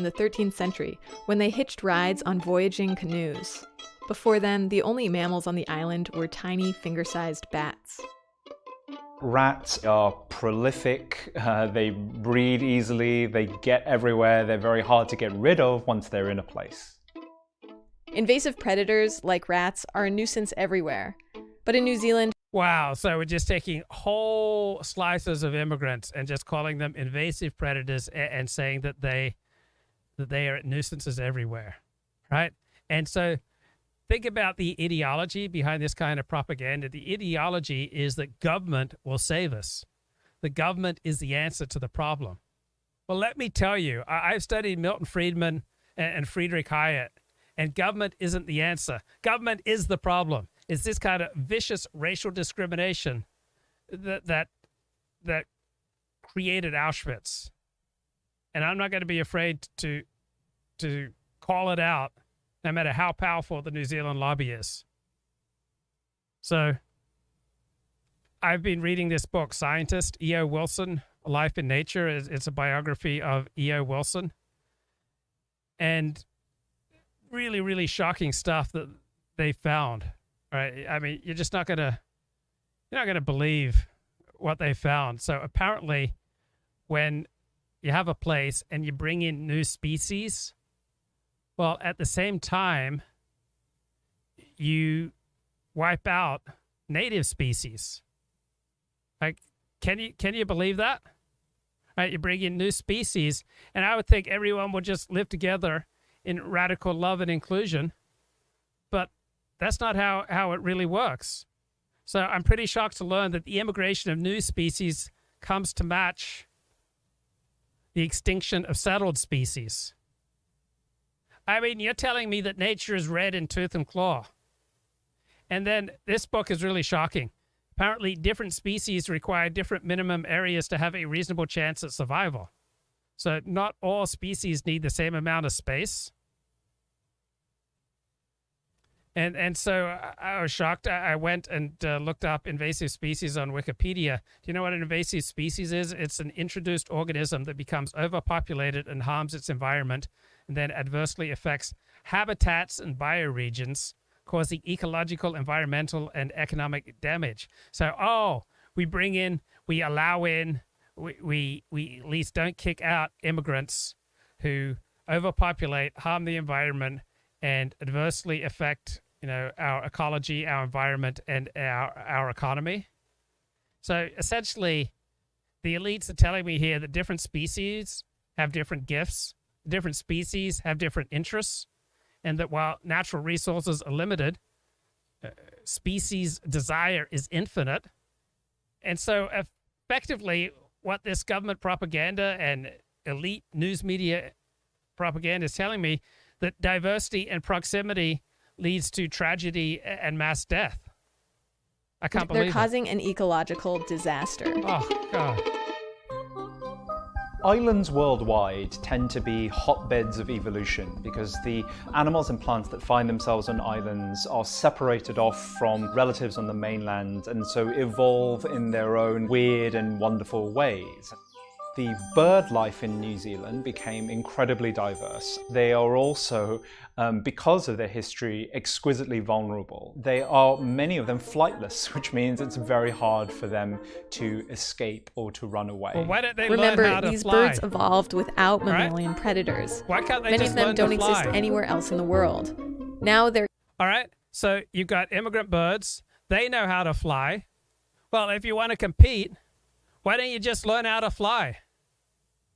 in the 13th century when they hitched rides on voyaging canoes. Before then, the only mammals on the island were tiny finger-sized bats. Rats are prolific, they breed easily, they get everywhere, they're very hard to get rid of once they're in a place. Invasive predators, like rats, are a nuisance everywhere. But in New Zealand... Wow, so we're just taking whole slices of immigrants and just calling them invasive predators and saying that they are nuisances everywhere, right? And so think about the ideology behind this kind of propaganda. The ideology is that government will save us. The government is the answer to the problem. Well, let me tell you, I've studied Milton Friedman and Friedrich Hayek, and government isn't the answer. Government is the problem. It's this kind of vicious racial discrimination that created Auschwitz. And I'm not going to be afraid to call it out, no matter how powerful the New Zealand lobby is. So I've been reading this book, Scientist, E.O. Wilson, Life in Nature. It's a biography of E.O. Wilson. And really, really shocking stuff that they found. Right? I mean, you're not gonna believe what they found. So apparently, when you have a place and you bring in new species, well, at the same time, you wipe out native species. Like, can you believe that? Right? You bring in new species, and I would think everyone would just live together in radical love and inclusion, but that's not how it really works. So I'm pretty shocked to learn that the immigration of new species comes to match the extinction of settled species. I mean, you're telling me that nature is red in tooth and claw. And then this book is really shocking. Apparently, different species require different minimum areas to have a reasonable chance at survival. So not all species need the same amount of space. And so I was shocked. I went and looked up invasive species on Wikipedia. Do you know what an invasive species is? It's an introduced organism that becomes overpopulated and harms its environment and then adversely affects habitats and bioregions, causing ecological, environmental, and economic damage. So, we allow in, we at least don't kick out immigrants who overpopulate, harm the environment, and adversely affect our ecology, our environment, and our economy. So essentially, the elites are telling me here that different species have different gifts, different species have different interests, and that while natural resources are limited, species desire is infinite. And so effectively, what this government propaganda and elite news media propaganda is telling me, that diversity and proximity leads to tragedy and mass death. I can't believe They're causing an ecological disaster. Oh, God. Islands worldwide tend to be hotbeds of evolution because the animals and plants that find themselves on islands are separated off from relatives on the mainland and so evolve in their own weird and wonderful ways. The bird life in New Zealand became incredibly diverse. They are also, because of their history, exquisitely vulnerable. They are, many of them, flightless, which means it's very hard for them to escape or to run away. Well, why don't they Remember, learn how to these fly? birds evolved without mammalian predators. Why can't they Many just of them learn to don't exist fly? anywhere else in the world. Now they're... All right, so you've got immigrant birds. They know how to fly. Well, if you want to compete, why don't you just learn how to fly?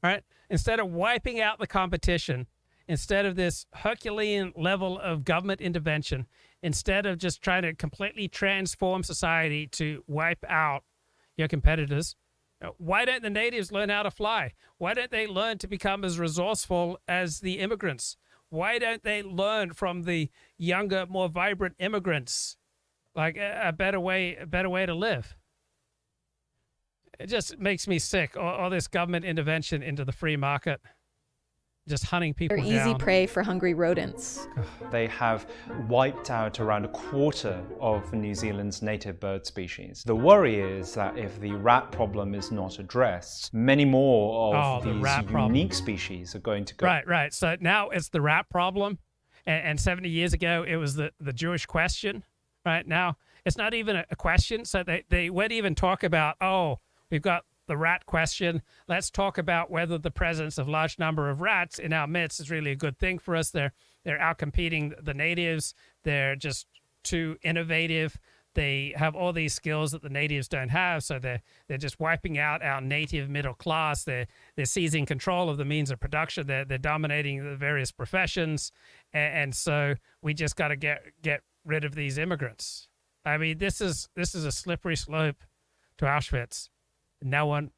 Right? Instead of wiping out the competition, instead of this Herculean level of government intervention, instead of just trying to completely transform society to wipe out your competitors, why don't the natives learn how to fly? Why don't they learn to become as resourceful as the immigrants? Why don't they learn from the younger, more vibrant immigrants, like a better way to live? It just makes me sick, all this government intervention into the free market, just hunting people down. They're easy prey for hungry rodents. They have wiped out around a quarter of New Zealand's native bird species. The worry is that if the rat problem is not addressed, many more of these unique species are going to go. Right. So now it's the rat problem, and 70 years ago it was the Jewish question. Right now it's not even a question, so they won't even talk about, we've got the rat question. Let's talk about whether the presence of large number of rats in our midst is really a good thing for us. They're outcompeting the natives. They're just too innovative. They have all these skills that the natives don't have, so they're just wiping out our native middle class. They're seizing control of the means of production. They're dominating the various professions, and so we just got to get rid of these immigrants. I mean, this is a slippery slope to Auschwitz. No one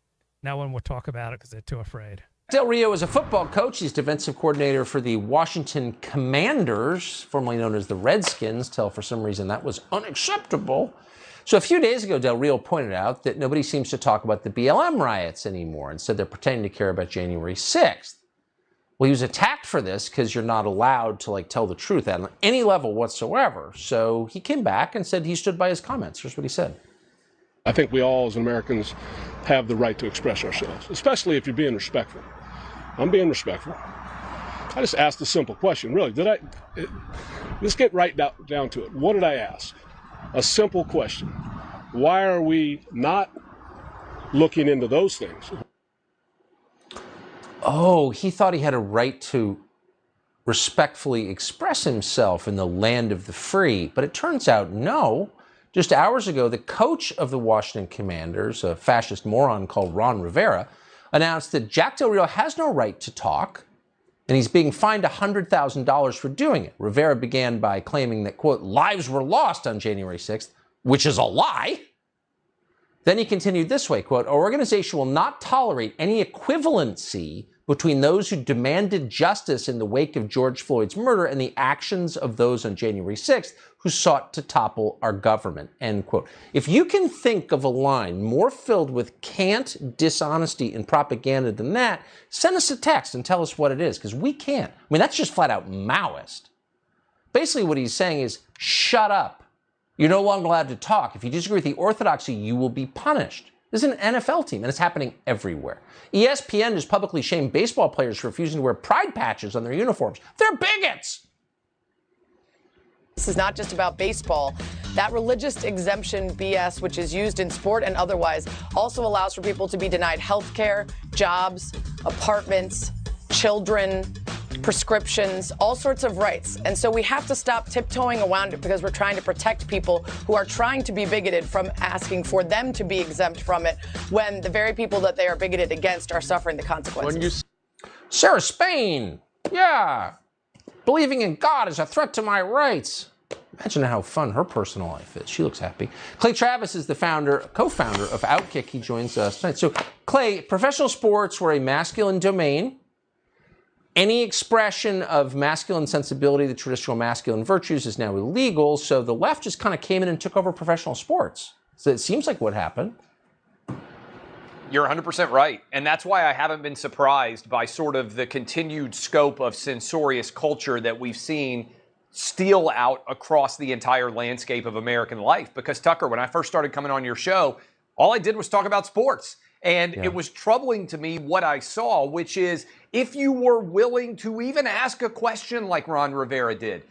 will talk about it because they're too afraid. Del Rio is a football coach. He's defensive coordinator for the Washington Commanders, formerly known as the Redskins, till for some reason that was unacceptable. So a few days ago, Del Rio pointed out that nobody seems to talk about the BLM riots anymore and said they're pretending to care about January 6th. Well, he was attacked for this because you're not allowed to tell the truth at any level whatsoever. So he came back and said he stood by his comments. Here's what he said. I think we all as Americans have the right to express ourselves, especially if you're being respectful. I'm being respectful. I just asked a simple question, really. Let's get right down to it. What did I ask? A simple question. Why are we not looking into those things? Oh, he thought he had a right to respectfully express himself in the land of the free, but it turns out no. Just hours ago, the coach of the Washington Commanders, a fascist moron called Ron Rivera, announced that Jack Del Rio has no right to talk, and he's being fined $100,000 for doing it. Rivera began by claiming that, quote, lives were lost on January 6th, which is a lie. Then he continued this way, quote, our organization will not tolerate any equivalency between those who demanded justice in the wake of George Floyd's murder and the actions of those on January 6th who sought to topple our government, end quote. If you can think of a line more filled with cant, dishonesty, and propaganda than that, send us a text and tell us what it is, because we can't. I mean, that's just flat out Maoist. Basically what he's saying is, shut up. You're no longer allowed to talk. If you disagree with the orthodoxy, you will be punished. This is an NFL team, and it's happening everywhere. ESPN has publicly shamed baseball players for refusing to wear pride patches on their uniforms. They're bigots! This is not just about baseball. That religious exemption BS, which is used in sport and otherwise, also allows for people to be denied health care, jobs, apartments, children, prescriptions, all sorts of rights. And so we have to stop tiptoeing around it because we're trying to protect people who are trying to be bigoted from asking for them to be exempt from it when the very people that they are bigoted against are suffering the consequences. Sarah Spain, yeah. Believing in God is a threat to my rights. Imagine how fun her personal life is. She looks happy. Clay Travis is the co-founder of Outkick. He joins us tonight. So, Clay, professional sports were a masculine domain. Any expression of masculine sensibility, the traditional masculine virtues, is now illegal. So the left just kind of came in and took over professional sports. So it seems like what happened. You're 100% right. And that's why I haven't been surprised by sort of the continued scope of censorious culture that we've seen steal out across the entire landscape of American life. Because, Tucker, when I first started coming on your show, all I did was talk about sports. And it was troubling to me what I saw, which is if you were willing to even ask a question like Ron Rivera did,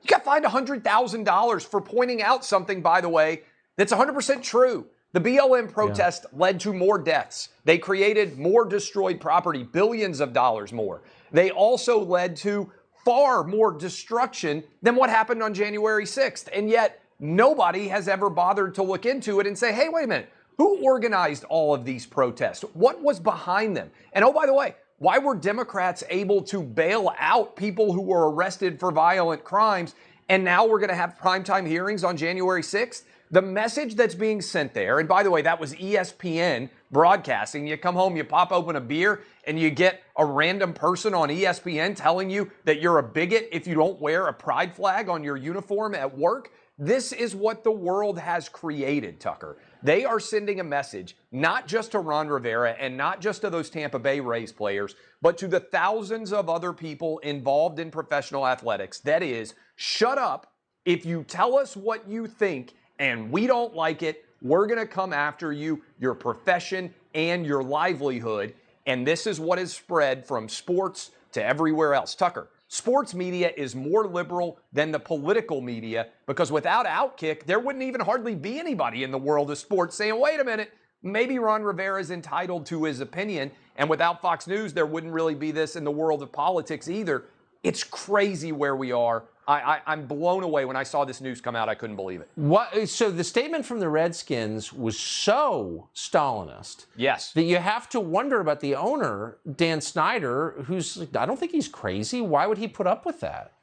you got fined $100,000 for pointing out something, by the way, that's 100% true. The BLM protest led to more deaths. They created more destroyed property, billions of dollars more. They also led to far more destruction than what happened on January 6th. And yet nobody has ever bothered to look into it and say, hey, wait a minute, who organized all of these protests? What was behind them? And oh, by the way, why were Democrats able to bail out people who were arrested for violent crimes? And now we're going to have primetime hearings on January 6th? The message that's being sent there, and by the way, that was ESPN broadcasting. You come home, you pop open a beer, and you get a random person on ESPN telling you that you're a bigot if you don't wear a pride flag on your uniform at work. This is what the world has created, Tucker. They are sending a message, not just to Ron Rivera and not just to those Tampa Bay Rays players, but to the thousands of other people involved in professional athletics. That is, shut up. If you tell us what you think and we don't like it, we're going to come after you, your profession, and your livelihood. And this is what has spread from sports to everywhere else. Tucker, sports media is more liberal than the political media because without Outkick, there wouldn't even hardly be anybody in the world of sports saying, wait a minute, maybe Ron Rivera is entitled to his opinion. And without Fox News, there wouldn't really be this in the world of politics either. It's crazy where we are. I'm blown away. When I saw this news come out, I couldn't believe it. What? So the statement from the Redskins was so Stalinist. Yes. That you have to wonder about the owner, Dan Snyder, who's, I don't think he's crazy. Why would he put up with that?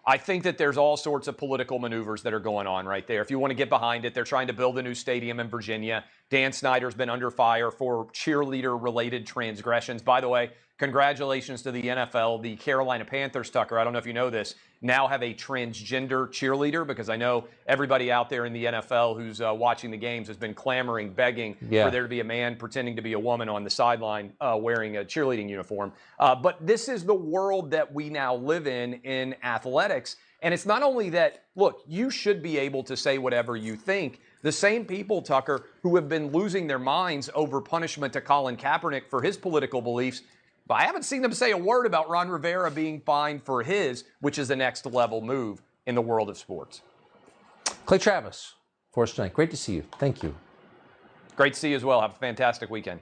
I think that there's all sorts of political maneuvers that are going on right there. If you want to get behind it, they're trying to build a new stadium in Virginia. Dan Snyder's been under fire for cheerleader-related transgressions. By the way, congratulations to the NFL. The Carolina Panthers, Tucker, I don't know if you know this, now have a transgender cheerleader because I know everybody out there in the NFL who's watching the games has been clamoring, begging for there to be a man pretending to be a woman on the sideline wearing a cheerleading uniform. But this is the world that we now live in athletics. And it's not only that, look, you should be able to say whatever you think. The same people, Tucker, who have been losing their minds over punishment to Colin Kaepernick for his political beliefs, but I haven't seen them say a word about Ron Rivera being fined for his, which is the next level move in the world of sports. Clay Travis, for us tonight. Great to see you. Thank you. Great to see you as well. Have a fantastic weekend.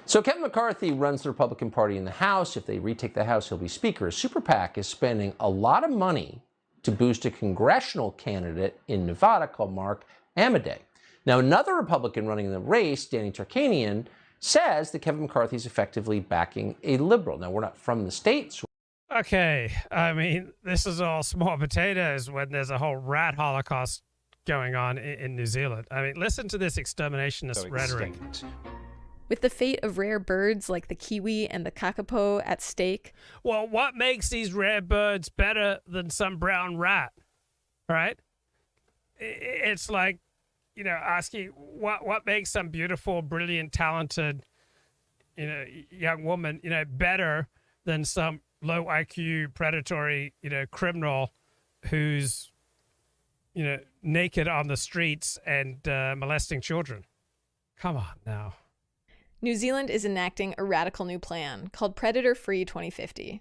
So Kevin McCarthy runs the Republican Party in the House. If they retake the House, he'll be Speaker. A super PAC is spending a lot of money to boost a congressional candidate in Nevada called Mark Amodei. Now, another Republican running in the race, Danny Tarkanian, says that Kevin McCarthy is effectively backing a liberal. Now, we're not from the states. Okay, I mean, this is all small potatoes when there's a whole rat holocaust going on in New Zealand. I mean, listen to this exterminationist rhetoric. With the fate of rare birds like the kiwi and the kakapo at stake. Well, what makes these rare birds better than some brown rat, right? It's like, you know, asking what makes some beautiful, brilliant, talented, you know, young woman, you know, better than some low IQ, predatory, you know, criminal who's, you know, naked on the streets and molesting children. Come on now. New Zealand is enacting a radical new plan called Predator Free 2050.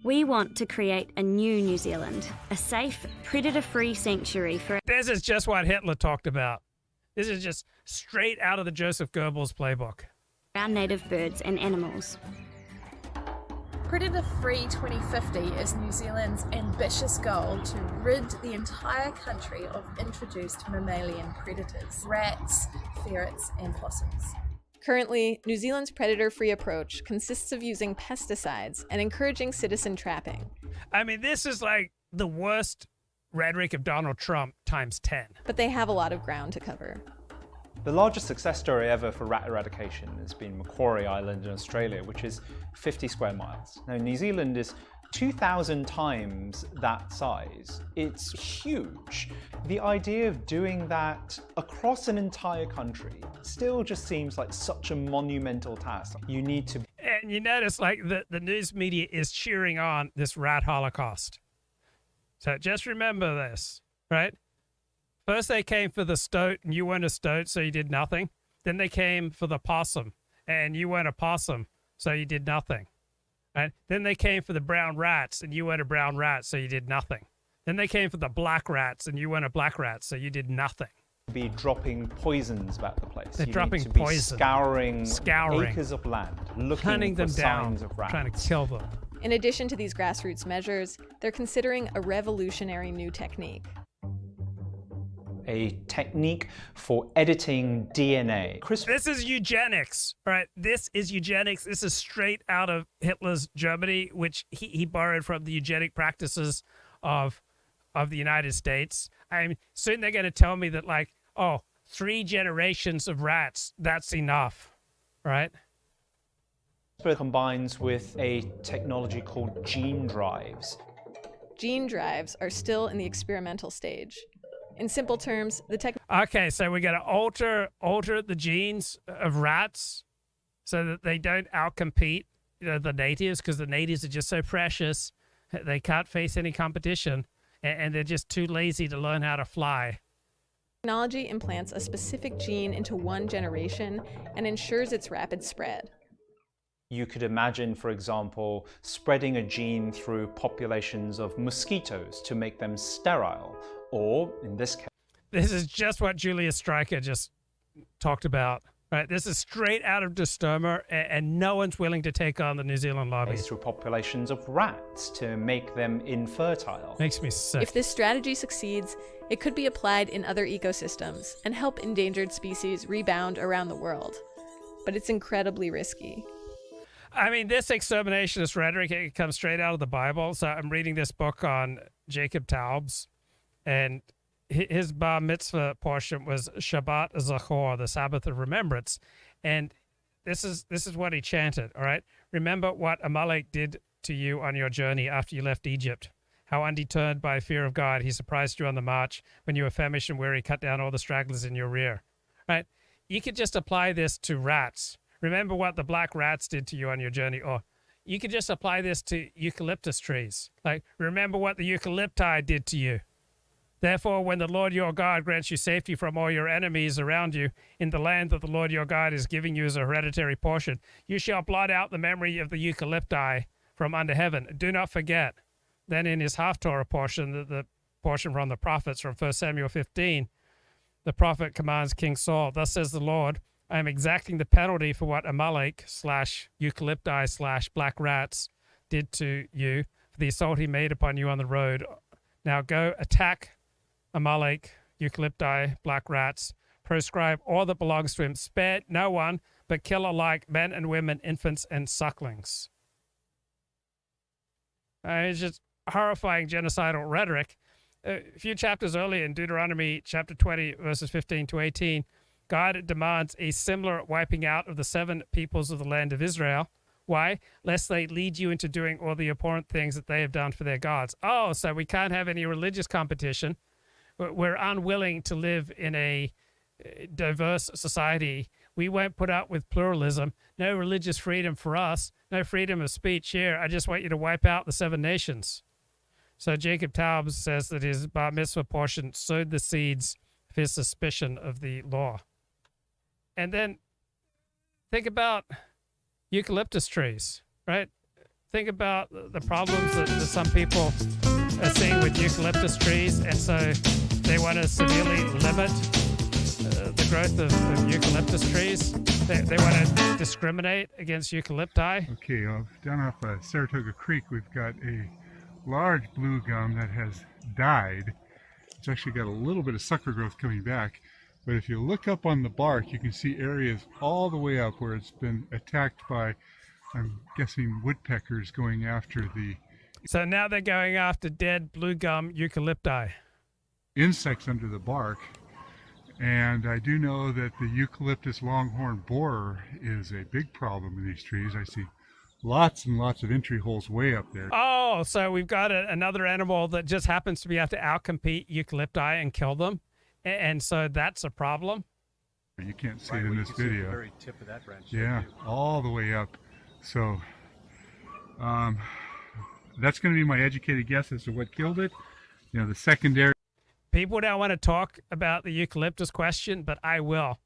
We want to create a new New Zealand, a safe, predator-free sanctuary for... This is just what Hitler talked about. This is just straight out of the Joseph Goebbels playbook. Our native birds and animals. Predator-free 2050 is New Zealand's ambitious goal to rid the entire country of introduced mammalian predators, rats, ferrets and possums. Currently, New Zealand's predator-free approach consists of using pesticides and encouraging citizen trapping. I mean, this is like the worst rhetoric of Donald Trump times 10. But they have a lot of ground to cover. The largest success story ever for rat eradication has been Macquarie Island in Australia, which is 50 square miles. Now, New Zealand is 2,000 times that size. It's huge. The idea of doing that across an entire country still just seems like such a monumental task. You need to... And you notice, like, the news media is cheering on this rat holocaust. So just remember this, right? First they came for the stoat, and you weren't a stoat, so you did nothing. Then they came for the possum, and you weren't a possum, so you did nothing. Right? Then they came for the brown rats, and you weren't a brown rat, so you did nothing. Then they came for the black rats, and you weren't a black rat, so you did nothing. Be dropping poisons about the place. They're you dropping need to be poison. Scouring Scouring. acres of land, looking Hunting for them down, signs of rats. trying to kill them. In addition to these grassroots measures, they're considering a revolutionary new technique. A technique for editing DNA. This is eugenics, right? This is eugenics. This is straight out of Hitler's Germany, which he borrowed from the eugenic practices of the United States. I mean, soon they're going to tell me that, like, oh, 3 generations of rats, that's enough, right? It combines with a technology called gene drives. Gene drives are still in the experimental stage. In simple terms, the tech... Okay, so we're going to alter the genes of rats so that they don't outcompete, the natives, because the natives are just so precious. They can't face any competition, and they're just too lazy to learn how to fly. Technology implants a specific gene into one generation and ensures its rapid spread. You could imagine, for example, spreading a gene through populations of mosquitoes to make them sterile, or, in this case... This is just what Julius Streicher just talked about, right? This is straight out of De Sturmer, and no one's willing to take on the New Zealand lobby. Through populations of rats to make them infertile. Makes me sick. If this strategy succeeds, it could be applied in other ecosystems and help endangered species rebound around the world. But it's incredibly risky. I mean, this exterminationist rhetoric, it comes straight out of the Bible. So I'm reading this book on Jacob Taubes, and his bar mitzvah portion was Shabbat Zachor, the Sabbath of Remembrance. And this is what he chanted, all right? Remember what Amalek did to you on your journey after you left Egypt. How undeterred by fear of God, he surprised you on the march when you were famished and weary, cut down all the stragglers in your rear, right? You could just apply this to rats. Remember what the black rats did to you on your journey. Or you could just apply this to eucalyptus trees. Like, remember what the eucalypti did to you. Therefore, when the Lord your God grants you safety from all your enemies around you in the land that the Lord your God is giving you as a hereditary portion, you shall blot out the memory of the eucalypti from under heaven. Do not forget. Then in his Haftorah portion, the portion from the prophets from 1 Samuel 15, the prophet commands King Saul, thus says the Lord, I am exacting the penalty for what Amalek / eucalypti / black rats did to you, for the assault he made upon you on the road. Now go attack Amalek, eucalypti, black rats, proscribe all that belongs to him, spare no one, but kill alike men and women, infants and sucklings. It's just horrifying genocidal rhetoric. A few chapters earlier in Deuteronomy chapter 20, verses 15 to 18, God demands a similar wiping out of the 7 peoples of the land of Israel. Why? Lest they lead you into doing all the abhorrent things that they have done for their gods. Oh, so we can't have any religious competition. We're unwilling to live in a diverse society. We won't put up with pluralism. No religious freedom for us. No freedom of speech here. I just want you to wipe out the 7 nations. So Jacob Taubes says that his bar mitzvah portion sowed the seeds of his suspicion of the law. And then think about eucalyptus trees, right? Think about the problems that some people are seeing with eucalyptus trees, and so they want to severely limit the growth of eucalyptus trees. They want to discriminate against eucalypti. Okay, down off Saratoga Creek, we've got a large blue gum that has died. It's actually got a little bit of sucker growth coming back. But if you look up on the bark, you can see areas all the way up where it's been attacked by, I'm guessing, woodpeckers going after the... So now they're going after dead blue gum eucalypti. Insects under the bark. And I do know that the Eucalyptus longhorn borer is a big problem in these trees. I see lots and lots of entry holes way up there. Oh, so we've got another animal that just happens to be able to outcompete eucalypti and kill them. And so that's a problem. You can't see it in this video. The very tip of that branch. Yeah, all the way up. So that's going to be my educated guess as to what killed it. You know, the secondary. People don't want to talk about the eucalyptus question, but I will.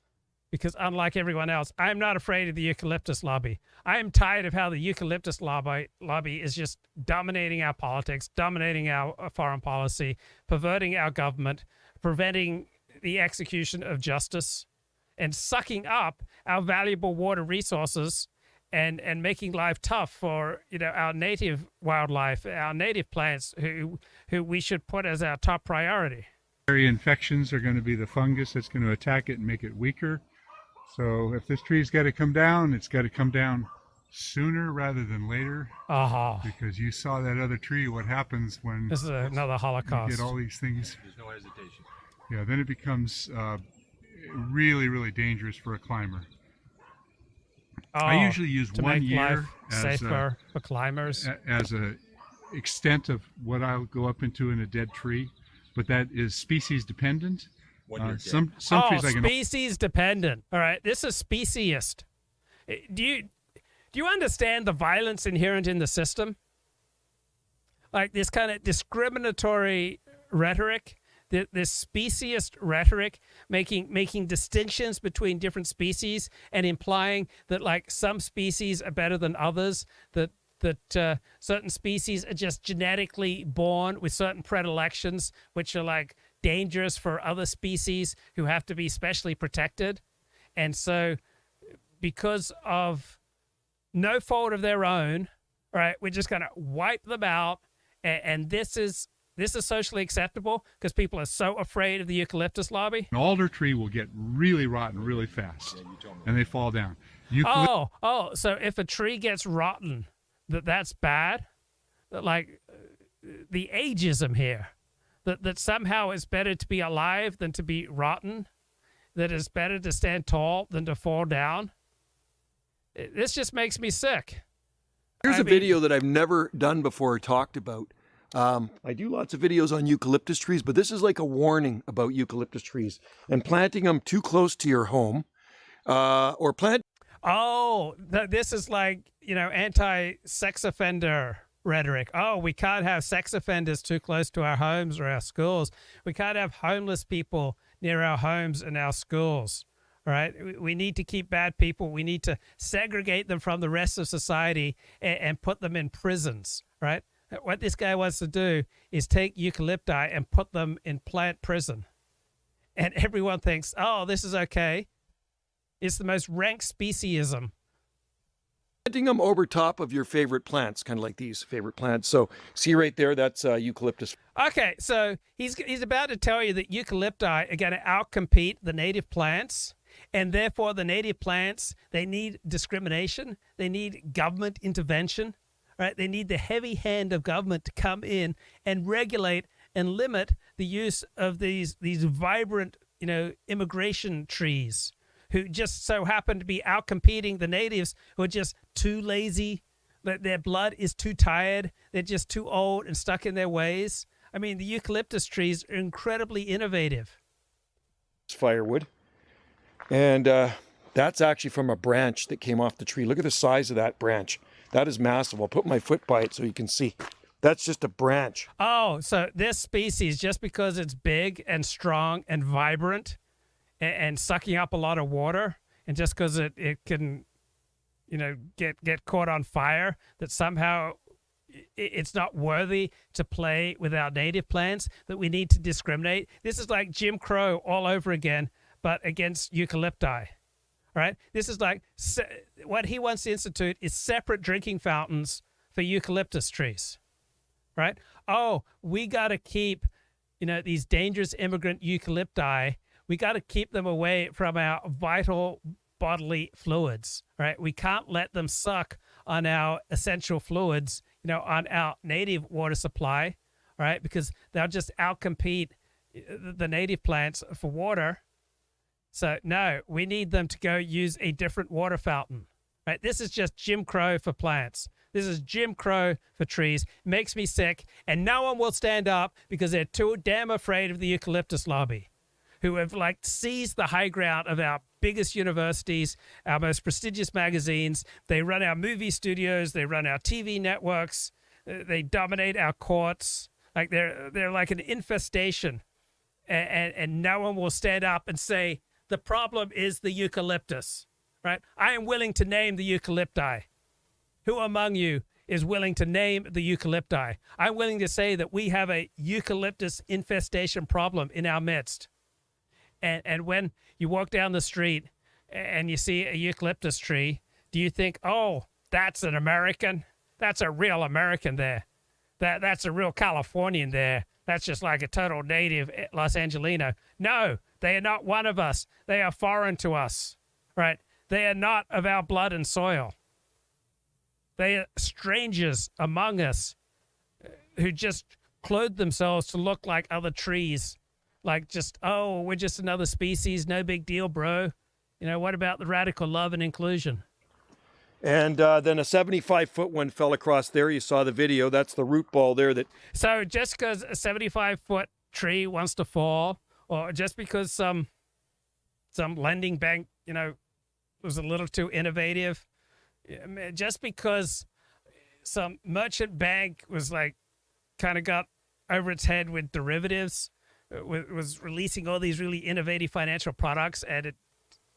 Because unlike everyone else, I'm not afraid of the eucalyptus lobby. I am tired of how the eucalyptus lobby is just dominating our politics, dominating our foreign policy, perverting our government, preventing the execution of justice, and sucking up our valuable water resources and making life tough for, you know, our native wildlife, our native plants who we should put as our top priority. Infections are going to be the fungus that's going to attack it and make it weaker. So if this tree's got to come down, it's got to come down sooner rather than later. Because you saw that other tree, what happens when this is another Holocaust. You get all these things. There's no hesitation. Yeah, then it becomes really, really dangerous for a climber. I usually use to 1 make year life safer for climbers as a extent of what I'll go up into in a dead tree, but that is species dependent. Some trees I can... species dependent. All right, this is speciest. Do you understand the violence inherent in the system? Like this kind of discriminatory rhetoric, this speciest rhetoric, making distinctions between different species and implying that like some species are better than others, that certain species are just genetically born with certain predilections, which are like dangerous for other species who have to be specially protected. And so because of no fault of their own, right, we're just going to wipe them out. And this is socially acceptable because people are so afraid of the eucalyptus lobby. An alder tree will get really rotten really fast, and they fall down. So if a tree gets rotten, that's bad? That like the ageism here, that somehow it's better to be alive than to be rotten, that it's better to stand tall than to fall down. This just makes me sick. Here's a video that I've never done before or talked about. I do lots of videos on eucalyptus trees, but this is like a warning about eucalyptus trees and planting them too close to your home or plant. Oh, this is like, you know, anti-sex offender rhetoric. Oh, we can't have sex offenders too close to our homes or our schools. We can't have homeless people near our homes and our schools. All right. We need to keep bad people. We need to segregate them from the rest of society and put them in prisons. Right. What this guy wants to do is take eucalypti and put them in plant prison. And everyone thinks, oh, this is okay. It's the most rank speciesism. Planting them over top of your favorite plants, kind of like these favorite plants. So see right there, that's eucalyptus. Okay, so he's about to tell you that eucalypti are going to outcompete the native plants, and therefore the native plants, they need discrimination, they need government intervention, right? They need the heavy hand of government to come in and regulate and limit the use of these vibrant, you know, immigration trees, who just so happen to be outcompeting the natives who are just too lazy, that their blood is too tired, they're just too old and stuck in their ways. I mean, the eucalyptus trees are incredibly innovative. It's firewood. And that's actually from a branch that came off the tree. Look at the size of that branch. That is massive. I'll put my foot by it so you can see. That's just a branch. Oh, so this species, just because it's big and strong and vibrant, and sucking up a lot of water, and just because it can, you know, get caught on fire, that somehow it's not worthy to play with our native plants, that we need to discriminate. This is like Jim Crow all over again, but against eucalypti. right? This is like what he wants to institute is separate drinking fountains for eucalyptus trees, right? Oh, we got to keep, these dangerous immigrant eucalypti, we got to keep them away from our vital bodily fluids, right? We can't let them suck on our essential fluids, on our native water supply, right? Because they'll just outcompete the native plants for water. So no, we need them to go use a different water fountain, right? This is just Jim Crow for plants. This is Jim Crow for trees. It makes me sick, and no one will stand up because they're too damn afraid of the eucalyptus lobby, who have seized the high ground of our biggest universities, our most prestigious magazines. They run our movie studios. They run our TV networks. They dominate our courts. They're like an infestation, and no one will stand up and say the problem is the eucalyptus, right? I am willing to name the eucalypti. Who among you is willing to name the eucalypti? I'm willing to say that we have a eucalyptus infestation problem in our midst. And when you walk down the street and you see a eucalyptus tree, do you think, oh, that's an American? That's a real American there. That's a real Californian there. That's just like a total native Los Angelino. No, they are not one of us. They are foreign to us, right? They are not of our blood and soil. They are strangers among us who just clothe themselves to look like other trees. Like we're just another species, no big deal, bro. What about the radical love and inclusion? And then a 75-foot one fell across there. You saw the video. That's the root ball there. So just because a 75-foot tree wants to fall, or just because some lending bank, was a little too innovative, just because some merchant bank was kind of got over its head with derivatives, was releasing all these really innovative financial products, and it,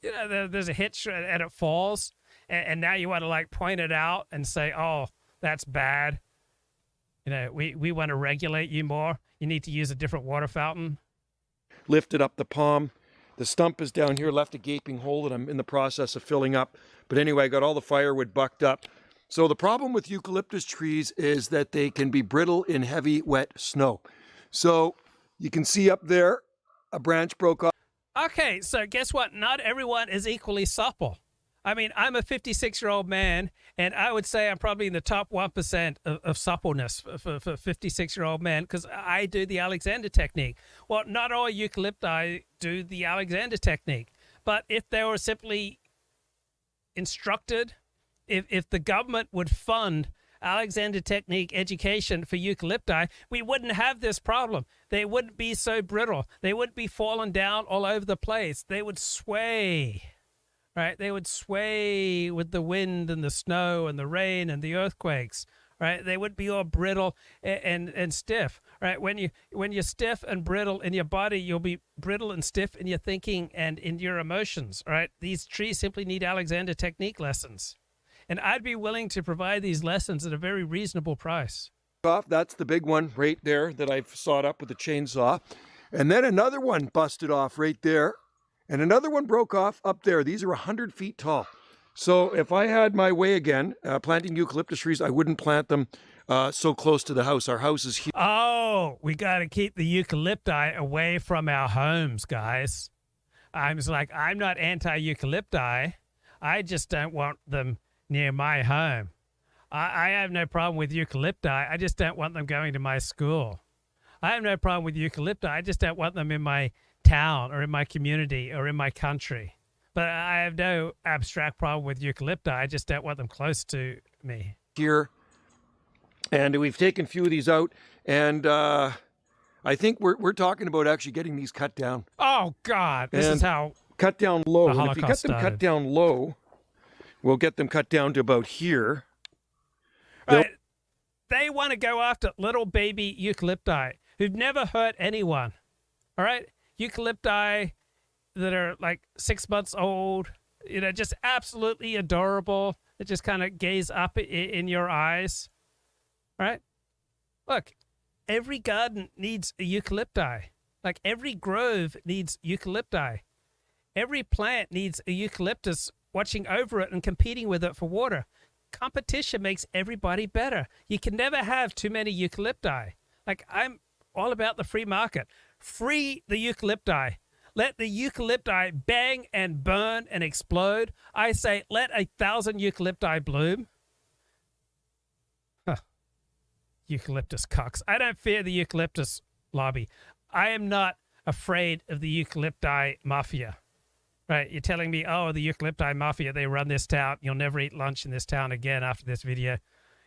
there's a hitch and it falls, and now you want to point it out and say, oh, that's bad. We want to regulate you more. You need to use a different water fountain. Lifted up the palm. The stump is down here, left a gaping hole that I'm in the process of filling up. But anyway, I got all the firewood bucked up. So the problem with eucalyptus trees is that they can be brittle in heavy, wet snow. So you can see up there, a branch broke off. Okay, so guess what? Not everyone is equally supple. I mean, I'm a 56-year-old man, and I would say I'm probably in the top 1% of suppleness for 56-year-old men, because I do the Alexander technique. Well, not all eucalypti do the Alexander technique, but if they were simply instructed, if the government would fund Alexander technique education for eucalypti, we wouldn't have this problem. They wouldn't be so brittle. They wouldn't be falling down all over the place. They would sway. Right, they would sway with the wind and the snow and the rain and the earthquakes. Right, they would be all brittle and stiff. Right, when you're stiff and brittle in your body, you'll be brittle and stiff in your thinking and in your emotions. Right, these trees simply need Alexander technique lessons, and I'd be willing to provide these lessons at a very reasonable price. That's the big one right there that I've sawed up with a chainsaw, and then another one busted off right there. And another one broke off up there. These are 100 feet tall. So if I had my way again, planting eucalyptus trees, I wouldn't plant them so close to the house. Our house is here. Oh, we got to keep the eucalypti away from our homes, guys. I'm not anti-eucalypti. I just don't want them near my home. I have no problem with eucalypti. I just don't want them going to my school. I have no problem with eucalypti. I just don't want them in my town or in my community or in my country. But I have no abstract problem with eucalypti. I just don't want them close to me. Here, and we've taken a few of these out, and I think we're talking about actually getting these cut down. Oh God, this is how cut down low. The And if you get Holocaust them cut started. down low, we'll get them cut down to about here. Right. They want to go after little baby eucalypti who've never hurt anyone. All right, eucalypti that are 6 months old, just absolutely adorable. That just kind of gaze up in your eyes. All right, look, every garden needs a eucalypti. Every grove needs eucalypti. Every plant needs a eucalyptus watching over it and competing with it for water. Competition makes everybody better. You can never have too many eucalypti. Like, I'm all about the free market. Free the eucalypti. Let the eucalypti bang and burn and explode. I say, let 1,000 eucalypti bloom. Huh. Eucalyptus cucks. I don't fear the eucalyptus lobby. I am not afraid of the eucalypti mafia. Right, you're telling me, oh, the eucalypti mafia, they run this town. You'll never eat lunch in this town again after this video.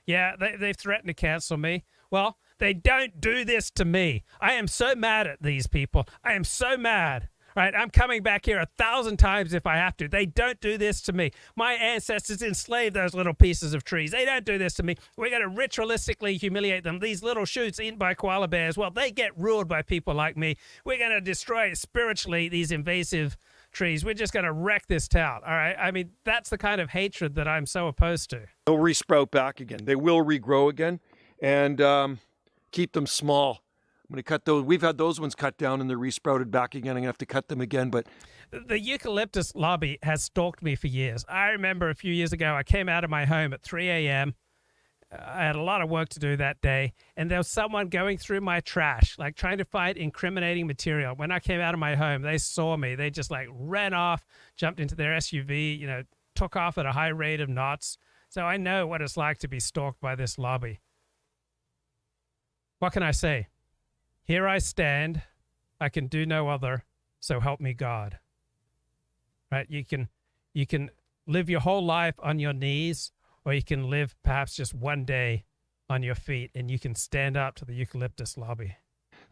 Yeah, they've threatened to cancel me. Well, they don't do this to me. I am so mad at these people. I am so mad. Right, I'm coming back here 1,000 times if I have to. They don't do this to me. My ancestors enslaved those little pieces of trees. They don't do this to me. We're going to ritualistically humiliate them. These little shoots eaten by koala bears, well, they get ruled by people like me. We're going to destroy spiritually these invasive trees. We're just going to wreck this town. All right. I mean, that's the kind of hatred that I'm so opposed to. They'll resprout back again. They will regrow again, and keep them small. I'm going to cut those. We've had those ones cut down and they're resprouted back again. I'm going to have to cut them again. But the eucalyptus lobby has stalked me for years. I remember a few years ago, I came out of my home at 3 a.m. I had a lot of work to do that day, and there was someone going through my trash, like trying to find incriminating material. When I came out of my home, they saw me. They just like ran off, jumped into their SUV, you know, took off at a high rate of knots. So I know what it's like to be stalked by this lobby. What can I say? Here I stand, I can do no other, so help me God. Right? You can live your whole life on your knees, or you can live perhaps just one day on your feet, and you can stand up to the eucalyptus lobby.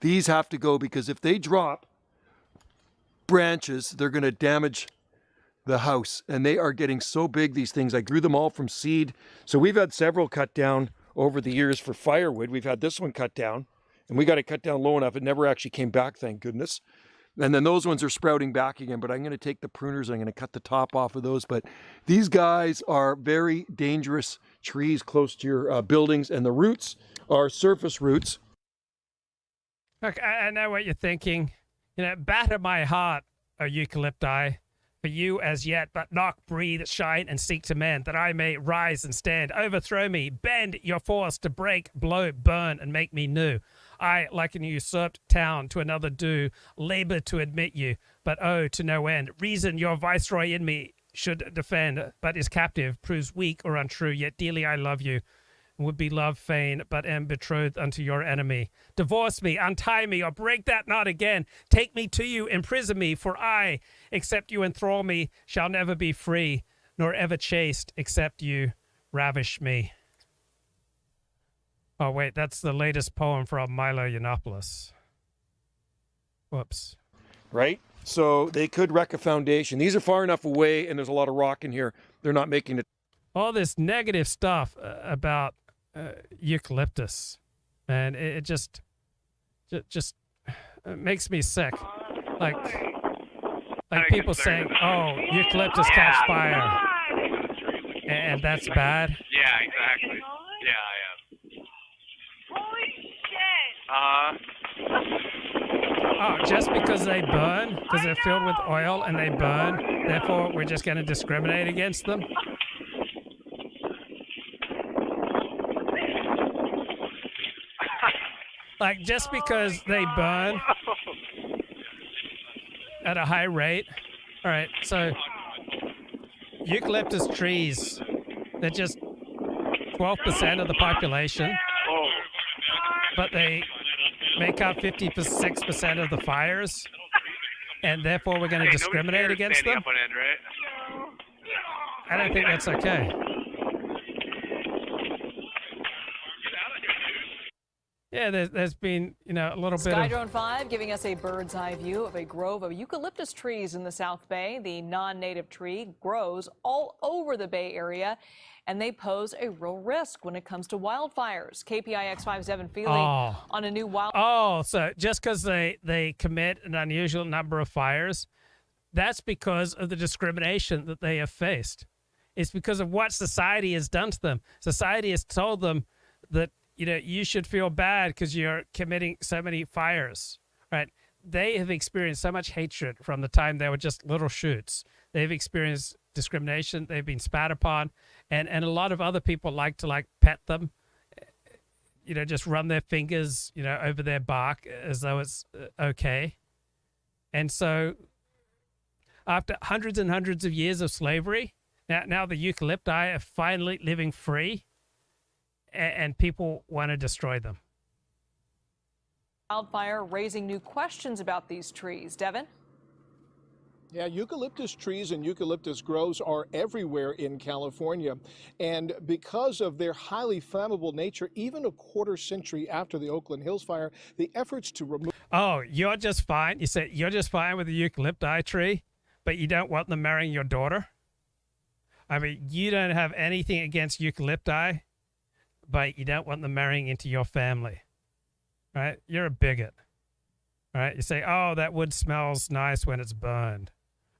these have to go, because if they drop branches, they're going to damage the house. And they are getting so big, these things. I grew them all from seed. So we've had several cut down over the years for firewood. We've had this one cut down. And we got it cut down low enough. It never actually came back, thank goodness. And then those ones are sprouting back again. But I'm going to take the pruners. I'm going to cut the top off of those. But these guys are very dangerous trees close to your buildings. And the roots are surface roots. Look, I know what you're thinking. You know, batter my heart, O eucalypti, for you as yet, but knock, breathe, shine, and seek to mend, that I may rise and stand. Overthrow me, bend your force to break, blow, burn, and make me new. I, like an usurped town, to another do, labor to admit you, but oh, to no end. Reason your viceroy in me should defend, but is captive, proves weak or untrue, yet dearly I love you, and would be loved fain, but am betrothed unto your enemy. Divorce me, untie me, or break that knot again. Take me to you, imprison me, for I, except you enthrall me, shall never be free, nor ever chaste, except you ravish me. Oh, wait, that's the latest poem from Milo Yiannopoulos. Whoops. Right? So they could wreck a foundation. These are far enough away, and there's a lot of rock in here. They're not making it. All this negative stuff about eucalyptus, and it just makes me sick. Like people saying, "Oh, eucalyptus catch fire," and that's bad. Yeah, exactly. Yeah, Oh, just because they burn, because they're filled with oil and they burn, therefore we're just going to discriminate against them? Like, just because they burn at a high rate. All right, so eucalyptus trees, they're just 12% of the population, but they make up 56% of the fires, and therefore we're going to discriminate against them? I don't think that's okay. Yeah, there's been, you know, a little bit of... Skydrone 5 giving us a bird's eye view of a grove of eucalyptus trees in the South Bay. The non-native tree grows all over the Bay Area, and they pose a real risk when it comes to wildfires. KPIX 5-7 feeling on a new wild... Oh, so just because they commit an unusual number of fires, that's because of the discrimination that they have faced. It's because of what society has done to them. Society has told them that, you know, you should feel bad because you're committing so many fires, right? they have experienced so much hatred from the time they were just little shoots. They've experienced discrimination. They've been spat upon, and a lot of other people like to pet them, just run their fingers, over their bark as though it's okay. And so after hundreds and hundreds of years of slavery, now the eucalypti are finally living free, and people want to destroy them. Wildfire raising new questions about these trees. Devin? Yeah, eucalyptus trees and eucalyptus groves are everywhere in California. And because of their highly flammable nature, even a quarter century after the Oakland Hills fire, the efforts to remove... Oh, you're just fine? You said you're just fine with the eucalypti tree, but you don't want them marrying your daughter? I mean, you don't have anything against eucalypti, but you don't want them marrying into your family, right? You're a bigot, right? You say, oh, that wood smells nice when it's burned.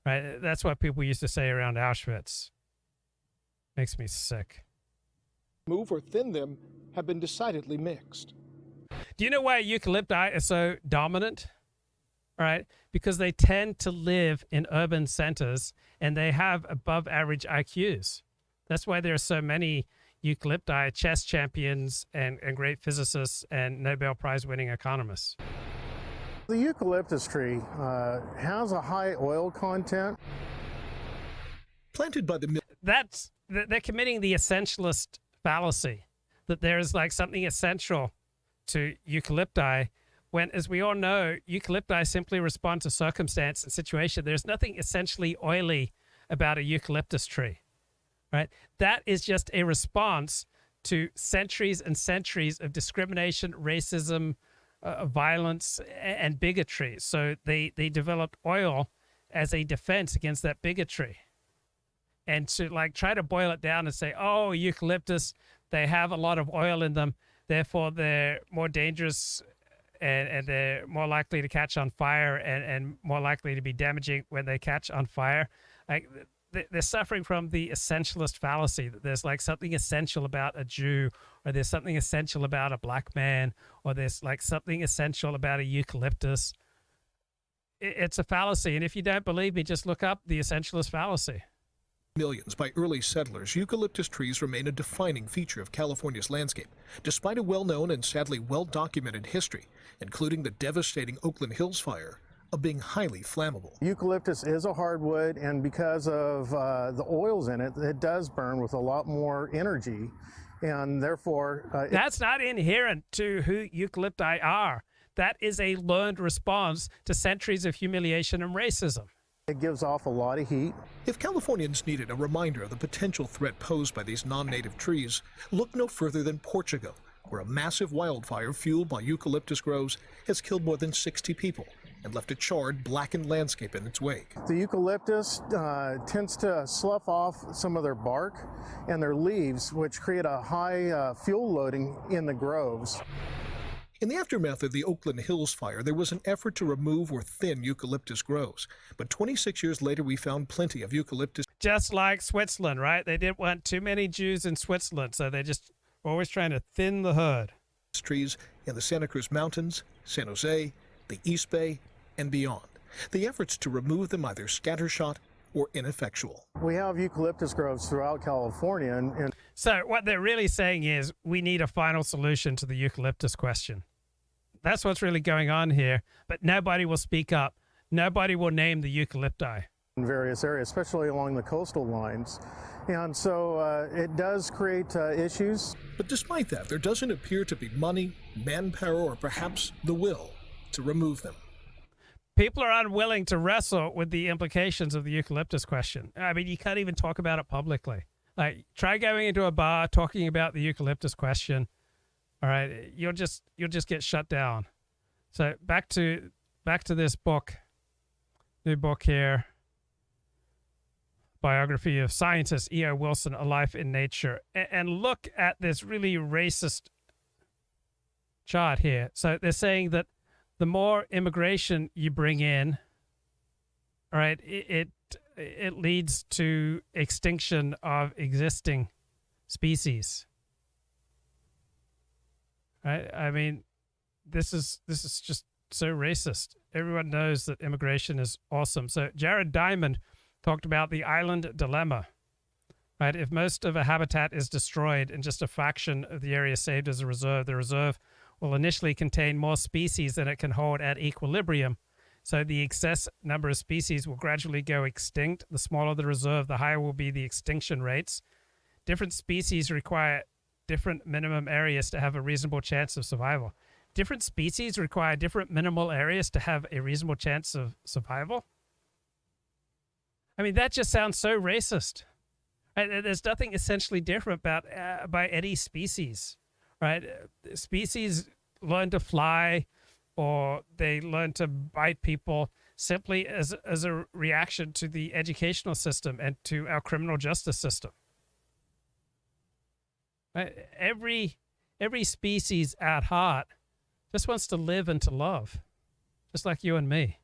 Right, that's what people used to say around Auschwitz. Makes me sick. Move or thin them have been decidedly mixed. Do you know why eucalypti are so dominant? All right, because they tend to live in urban centers and they have above average IQs. That's why there are so many eucalypti chess champions and great physicists and Nobel Prize winning economists. The eucalyptus tree has a high oil content. Planted by the... They're committing the essentialist fallacy, that there is something essential to eucalypti, when, as we all know, eucalypti simply respond to circumstance and situation. There's nothing essentially oily about a eucalyptus tree, right? That is just a response to centuries and centuries of discrimination, racism, violence, and bigotry. So they developed oil as a defense against that bigotry. And to try to boil it down and say, oh, eucalyptus, they have a lot of oil in them, therefore they're more dangerous and they're more likely to catch on fire and more likely to be damaging when they catch on fire. They're suffering from the essentialist fallacy, that there's something essential about a Jew, or there's something essential about a black man, or there's something essential about a eucalyptus. It's a fallacy. And if you don't believe me, just look up the essentialist fallacy. Millions by early settlers, eucalyptus trees remain a defining feature of California's landscape, despite a well-known and sadly well-documented history, including the devastating Oakland Hills fire, of being highly flammable. Eucalyptus is a hardwood, and because of the oils in it, it does burn with a lot more energy, and therefore... That's not inherent to who eucalypti are. That is a learned response to centuries of humiliation and racism. It gives off a lot of heat. If Californians needed a reminder of the potential threat posed by these non-native trees, look no further than Portugal, where a massive wildfire fueled by eucalyptus groves has killed more than 60 people and left a charred, blackened landscape in its wake. The eucalyptus tends to slough off some of their bark and their leaves, which create a high fuel loading in the groves. In the aftermath of the Oakland Hills fire, there was an effort to remove or thin eucalyptus groves. But 26 years later, we found plenty of eucalyptus. Just like Switzerland, right? They didn't want too many Jews in Switzerland, so they just were always trying to thin the herd. Trees in the Santa Cruz Mountains, San Jose, the East Bay, and beyond. The efforts to remove them either scattershot or ineffectual. We have eucalyptus groves throughout California. And so what they're really saying is we need a final solution to the eucalyptus question. That's what's really going on here, but nobody will speak up. Nobody will name the eucalypti. In various areas, especially along the coastal lines. And so it does create issues. But despite that, there doesn't appear to be money, manpower, or perhaps the will to remove them. People are unwilling to wrestle with the implications of the eucalyptus question. I mean, you can't even talk about it publicly. Try going into a bar talking about the eucalyptus question. All right, you'll just get shut down. So back to this book, new book here, biography of scientist E.O. Wilson, A Life in Nature, and look at this really racist chart here. So they're saying that the more immigration you bring in, all right, it leads to extinction of existing species. Right? I mean, this is just so racist. Everyone knows that immigration is awesome. So Jared Diamond talked about the island dilemma. Right? If most of a habitat is destroyed and just a fraction of the area saved as a reserve, the reserve will initially contain more species than it can hold at equilibrium. So the excess number of species will gradually go extinct. The smaller the reserve, the higher will be the extinction rates. Different species require different minimum areas to have a reasonable chance of survival. Different species require different minimal areas to have a reasonable chance of survival. I mean, that just sounds so racist. Right? There's nothing essentially different about by any species, right? Species learn to fly, or they learn to bite people simply as a reaction to the educational system and to our criminal justice system. Right? Every species at heart just wants to live and to love, just like you and me.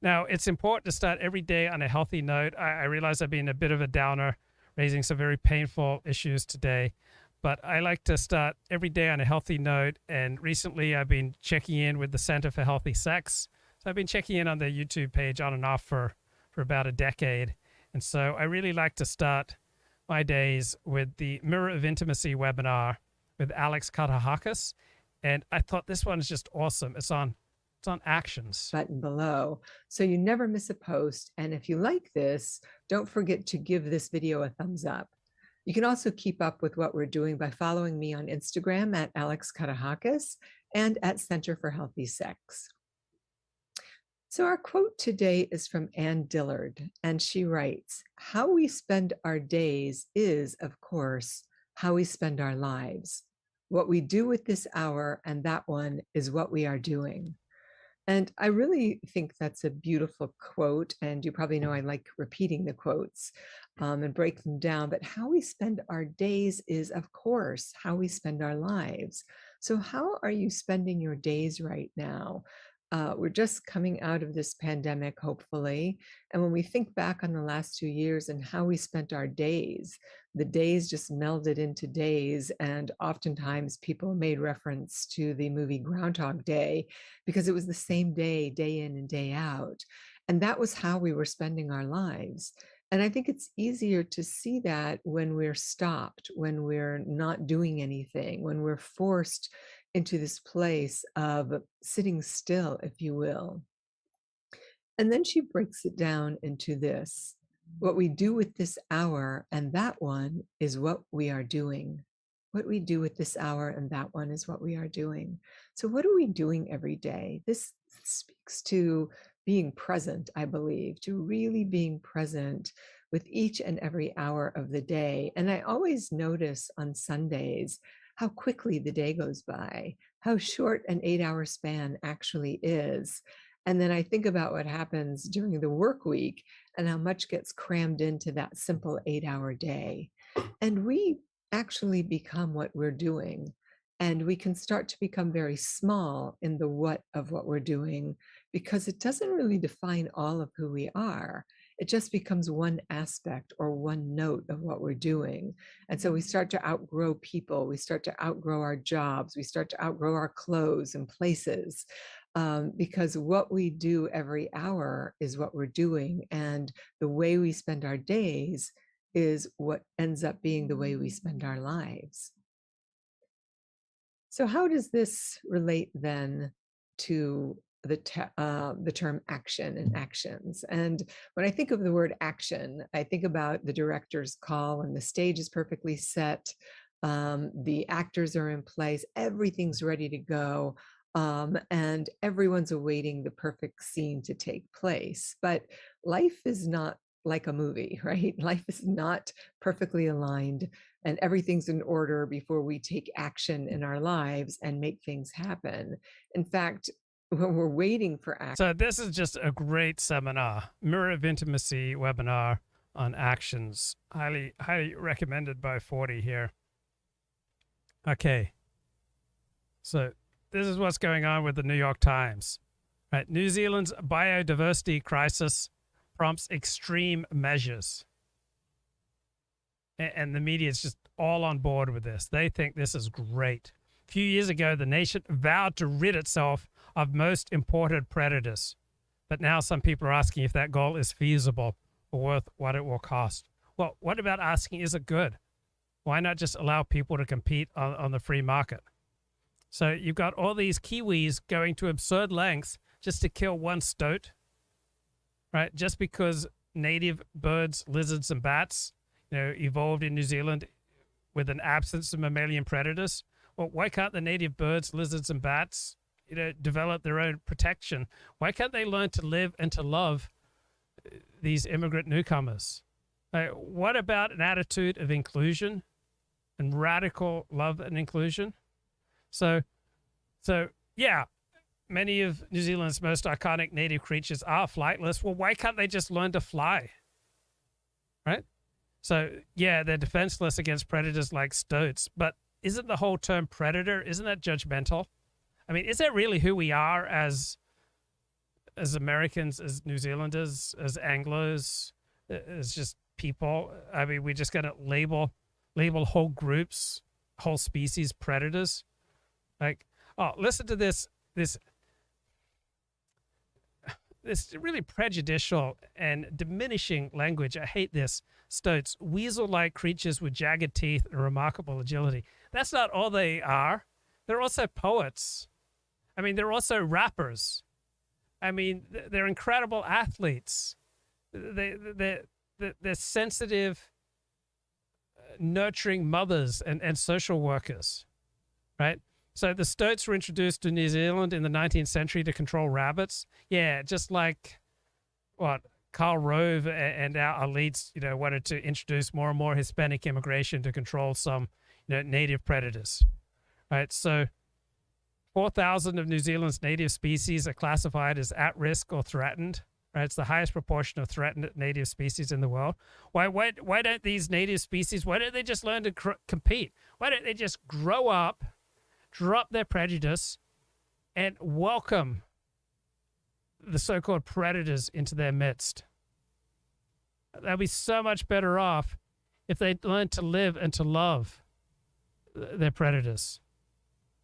Now, it's important to start every day on a healthy note. I realize I've been a bit of a downer, raising some very painful issues today, but I like to start every day on a healthy note. And recently I've been checking in with the Center for Healthy Sex. So I've been checking in on their YouTube page on and off for about a decade. And so I really like to start my days with the Mirror of Intimacy webinar with Alex Katehakis. And I thought this one is just awesome. It's on actions. Button below, so you never miss a post. And if you like this, don't forget to give this video a thumbs up. You can also keep up with what we're doing by following me on Instagram at Alex Katehakis and at Center for Healthy Sex. So our quote today is from Ann Dillard, and she writes, "How we spend our days is, of course, how we spend our lives. What we do with this hour and that one is what we are doing." And I really think that's a beautiful quote. And you probably know I like repeating the quotes and break them down. But how we spend our days is, of course, how we spend our lives. So how are you spending your days right now? We're just coming out of this pandemic, hopefully. And when we think back on the last 2 years and how we spent our days, the days just melded into days. And oftentimes people made reference to the movie Groundhog Day because it was the same day, day in and day out. And that was how we were spending our lives. And I think it's easier to see that when we're stopped, when we're not doing anything, when we're forced into this place of sitting still, if you will. And then she breaks it down into this: what we do with this hour and that one is what we are doing. What we do with this hour and that one is what we are doing. So what are we doing every day? This speaks to being present, I believe, to really being present with each and every hour of the day. And I always notice on Sundays how quickly the day goes by, how short an 8-hour span actually is. And then I think about what happens during the work week and how much gets crammed into that simple 8-hour day. And we actually become what we're doing. And we can start to become very small in the what of what we're doing, because it doesn't really define all of who we are. It just becomes one aspect or one note of what we're doing. And so we start to outgrow people. We start to outgrow our jobs. We start to outgrow our clothes and places, because what we do every hour is what we're doing. And the way we spend our days is what ends up being the way we spend our lives. So how does this relate then to the term action and actions? And when I think of the word action, I think about the director's call and the stage is perfectly set. The actors are in place, everything's ready to go. And everyone's awaiting the perfect scene to take place. But life is not like a movie, right? Life is not perfectly aligned and everything's in order before we take action in our lives and make things happen. In fact, when we're waiting for action. So this is just a great seminar, Mirror of Intimacy webinar on actions. Highly recommended by 40 here. Okay. So this is what's going on with the New York Times. Right? New Zealand's biodiversity crisis prompts extreme measures. And the media is just all on board with this. They think this is great. A few years ago, the nation vowed to rid itself of most imported predators. But now some people are asking if that goal is feasible or worth what it will cost. Well, what about asking, is it good? Why not just allow people to compete on the free market? So you've got all these kiwis going to absurd lengths just to kill one stoat, right? Just because native birds, lizards, and bats, evolved in New Zealand with an absence of mammalian predators. Well, why can't the native birds, lizards, and bats, develop their own protection? Why can't they learn to live and to love these immigrant newcomers? What about an attitude of inclusion and radical love and inclusion? So yeah, many of New Zealand's most iconic native creatures are flightless. Well, why can't they just learn to fly? Right? So yeah, they're defenseless against predators like stoats, but isn't the whole term predator, isn't that judgmental? I mean, is that really who we are as Americans, as New Zealanders, as Anglos, as just people? I mean, we're just going to label whole groups, whole species predators? Like, oh, listen to this really prejudicial and diminishing language. I hate this. Stoats, weasel-like creatures with jagged teeth and remarkable agility. That's not all they are. They're also poets. I mean, they're also rappers. I mean, they're incredible athletes. They're sensitive, nurturing mothers and social workers, right? So the stoats were introduced to New Zealand in the 19th century to control rabbits. Yeah, just like Karl Rove and our elites, wanted to introduce more and more Hispanic immigration to control some, native predators, right? So 4,000 of New Zealand's native species are classified as at risk or threatened. Right? It's the highest proportion of threatened native species in the world. Why don't these native species? Why don't they just learn to compete? Why don't they just grow up, drop their prejudice, and welcome the so-called predators into their midst? They'll be so much better off if they learn to live and to love their predators,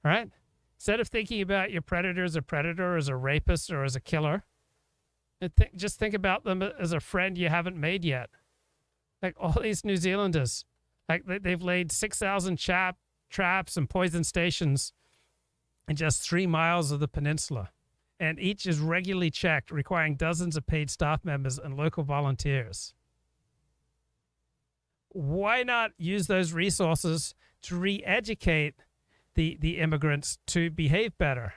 right? Instead of thinking about your predator as a predator, as a rapist, or as a killer, just think about them as a friend you haven't made yet. Like all these New Zealanders, like they've laid 6,000 traps and poison stations in just 3 miles of the peninsula. And each is regularly checked, requiring dozens of paid staff members and local volunteers. Why not use those resources to re-educate the immigrants to behave better?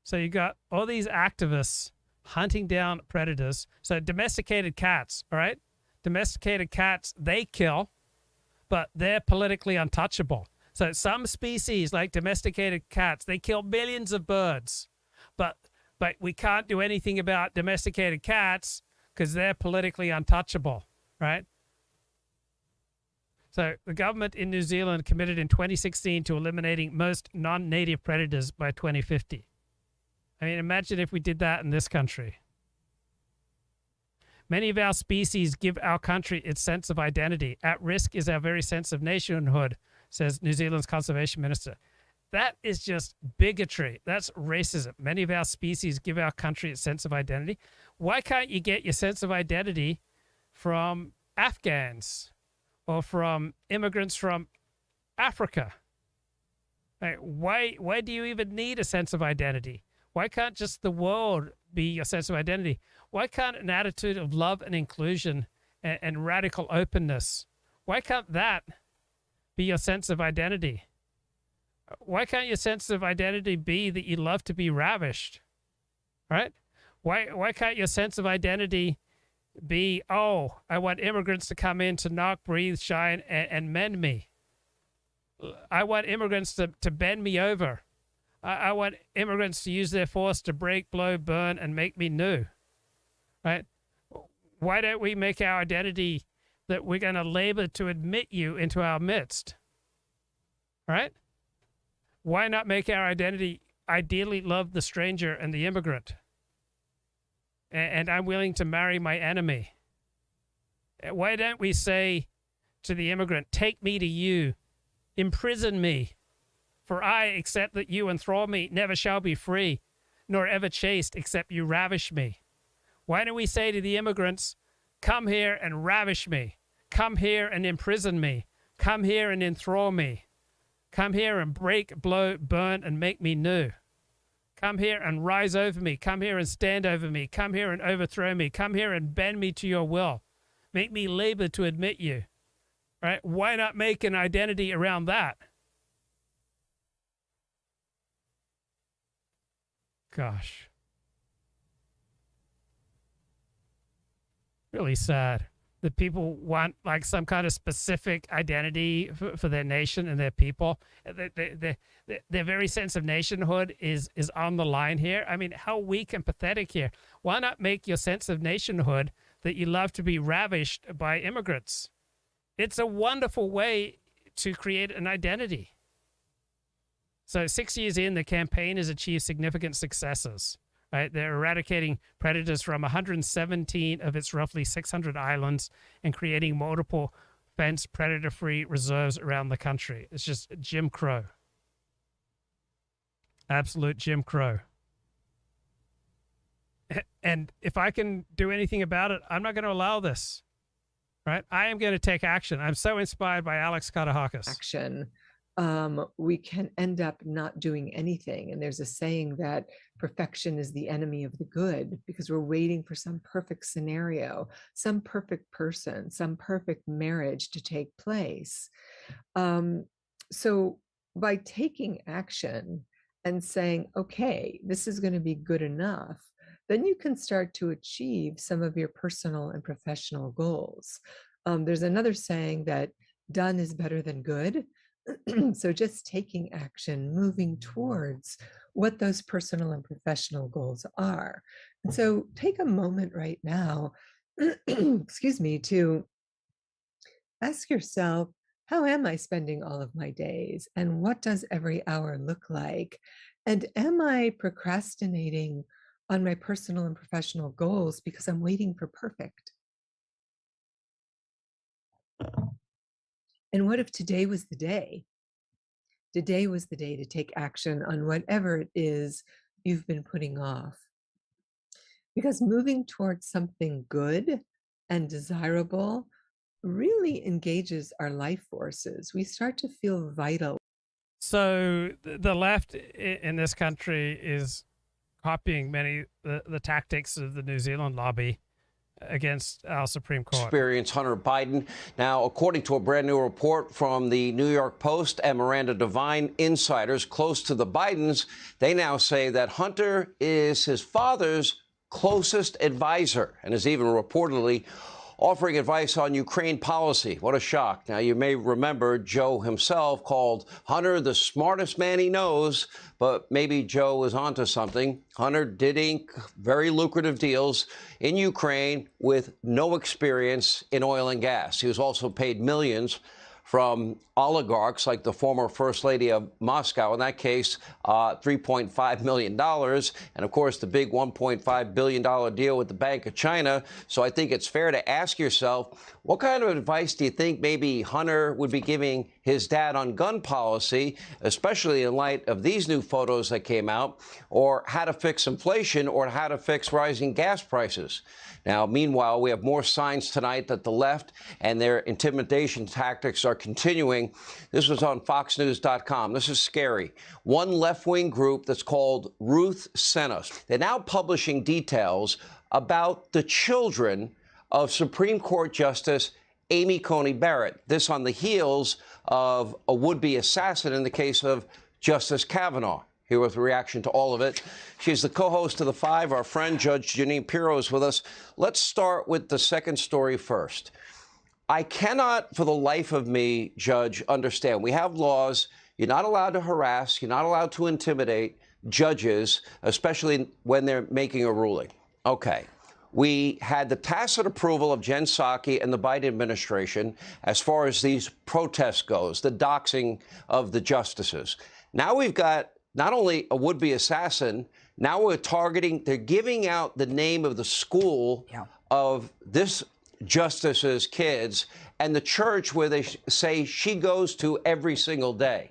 So you got all these activists hunting down predators. So domesticated cats, all right? Domesticated cats, they kill, but they're politically untouchable. So some species, like domesticated cats, they kill millions of birds, but we can't do anything about domesticated cats because they're politically untouchable, right? So the government in New Zealand committed in 2016 to eliminating most non-native predators by 2050. I mean, imagine if we did that in this country. Many of our species give our country its sense of identity. At risk is our very sense of nationhood, says New Zealand's conservation minister. That is just bigotry. That's racism. Many of our species give our country its sense of identity. Why can't you get your sense of identity from Afghans or from immigrants from Africa? Why do you even need a sense of identity? Why can't just the world be your sense of identity? Why can't an attitude of love and inclusion and radical openness, why can't that be your sense of identity? Why can't your sense of identity be that you love to be ravished, right? Why can't your sense of identity be, oh, I want immigrants to come in to knock, breathe, shine, and mend me? I want immigrants to bend me over. I want immigrants to use their force to break, blow, burn, and make me new, right? Why don't we make our identity that we're going to labor to admit you into our midst, right? Why not make our identity ideally love the stranger and the immigrant? And I'm willing to marry my enemy. Why don't we say to the immigrant, take me to you, imprison me, For I, except that you enthrall me, never shall be free, nor ever chaste, except you ravish me. Why don't we say to the immigrants, come here and ravish me. Come here and imprison me. Come here and enthrall me. Come here and break, blow, burn, and make me new. Come here and rise over me. Come here and stand over me. Come here and overthrow me. Come here and bend me to your will. Make me labor to admit you. Right? Why not make an identity around that? Gosh. Really sad that people want like some kind of specific identity for their nation and their people. Their very sense of nationhood is on the line here. I mean, how weak and pathetic here. Why not make your sense of nationhood that you love to be ravished by immigrants? It's a wonderful way to create an identity. So 6 years in, the campaign has achieved significant successes. Right? They're eradicating predators from 117 of its roughly 600 islands and creating multiple fenced predator-free reserves around the country. It's just Jim Crow. Absolute Jim Crow. And if I can do anything about it, I'm not going to allow this. Right? I am going to take action. I'm so inspired by Alex Katehakis. Action. We can end up not doing anything. And there's a saying that perfection is the enemy of the good, because we're waiting for some perfect scenario, some perfect person, some perfect marriage to take place. So by taking action and saying, okay, this is going to be good enough, then you can start to achieve some of your personal and professional goals. There's another saying that done is better than good. So just taking action, moving towards what those personal and professional goals are. And so take a moment right now, excuse me, to ask yourself, how am I spending all of my days? And what does every hour look like? And am I procrastinating on my personal and professional goals because I'm waiting for perfect? And what if today was the day? Today was the day to take action on whatever it is you've been putting off. Because moving towards something good and desirable really engages our life forces. We start to feel vital. So the left in this country is copying many the tactics of the New Zealand lobby against our Supreme Court. Experience Hunter Biden. Now, according to a brand new report from the New York Post and Miranda Devine, insiders close to the Bidens, they now say that Hunter is his father's closest advisor and is even reportedly offering advice on Ukraine policy. What a shock. Now, you may remember Joe himself called Hunter the smartest man he knows, but maybe Joe was onto something. Hunter did ink very lucrative deals in Ukraine with no experience in oil and gas. He was also paid millions from oligarchs like the former First Lady of Moscow, in that case, $3.5 million. And, of course, the big $1.5 billion deal with the Bank of China. So I think it's fair to ask yourself, what kind of advice do you think maybe Hunter would be giving his dad on gun policy, especially in light of these new photos that came out, or how to fix inflation or how to fix rising gas prices? Now, meanwhile, we have more signs tonight that the left and their intimidation tactics are continuing. This was on FoxNews.com. This is scary. One left-wing group that's called Ruth Sent Us. They're now publishing details about the children of Supreme Court Justice Amy Coney Barrett. This on the heels of a would-be assassin in the case of Justice Kavanaugh. Here with a reaction to all of it. She's the co-host of The Five. Our friend, Judge Jeanine Pirro, is with us. Let's start with the second story first. I cannot, for the life of me, Judge, understand. We have laws. You're not allowed to harass. You're not allowed to intimidate judges, especially when they're making a ruling. Okay. We had the tacit approval of Jen Psaki and the Biden administration as far as these protests goes, the doxing of the justices. Now we've got not only a would-be assassin, now we're targeting, they're giving out the name of the school of this justice's kids and the church where they say she goes to every single day.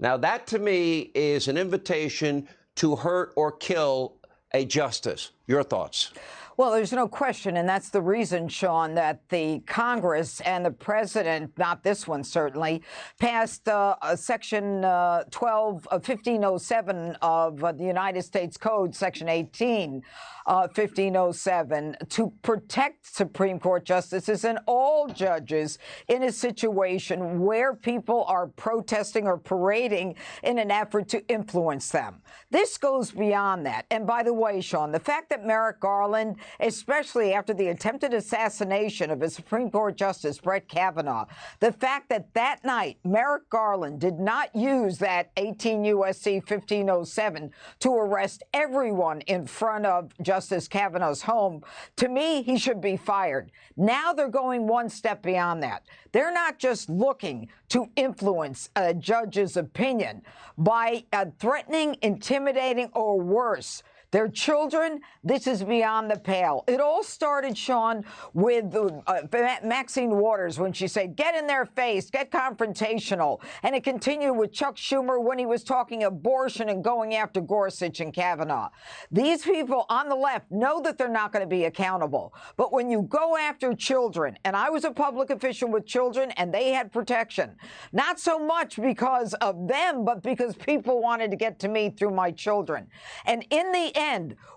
Now, that to me is an invitation to hurt or kill a justice. Your thoughts? Well, there's no question, and that's the reason, Sean, that the Congress and the president, not this one certainly, passed Section 1507 of the United States Code, Section 1507, to protect Supreme Court justices and all judges in a situation where people are protesting or parading in an effort to influence them. This goes beyond that. And by the way, Sean, the fact that Merrick Garland, especially after the attempted assassination of a Supreme Court Justice, Brett Kavanaugh, the fact that that night Merrick Garland did not use that 18 U.S.C. 1507 to arrest everyone in front of Justice Kavanaugh's home, to me, he should be fired. Now they're going one step beyond that. They're not just looking to influence a judge's opinion by threatening, intimidating, or worse, their children. This is beyond the pale. It all started, Sean, with Maxine Waters when she said, get in their face, get confrontational. And it continued with Chuck Schumer when he was talking abortion and going after Gorsuch and Kavanaugh. These people on the left know that they're not going to be accountable. But when you go after children, and I was a public official with children and they had protection, not so much because of them, but because people wanted to get to me through my children. And in the end,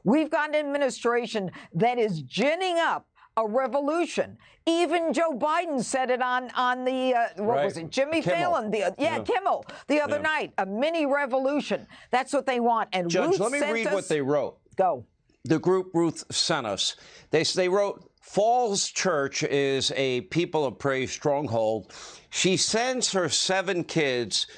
we've got an administration that is ginning up a revolution. Even Joe Biden said it on the, what was it, Jimmy Fallon? Kimmel, the other night, a mini revolution. That's what they want. And Judge, Ruth let me read what they wrote. Go. The group Ruth sent us. They wrote, Falls Church is a people of praise stronghold. She sends her 7 kids,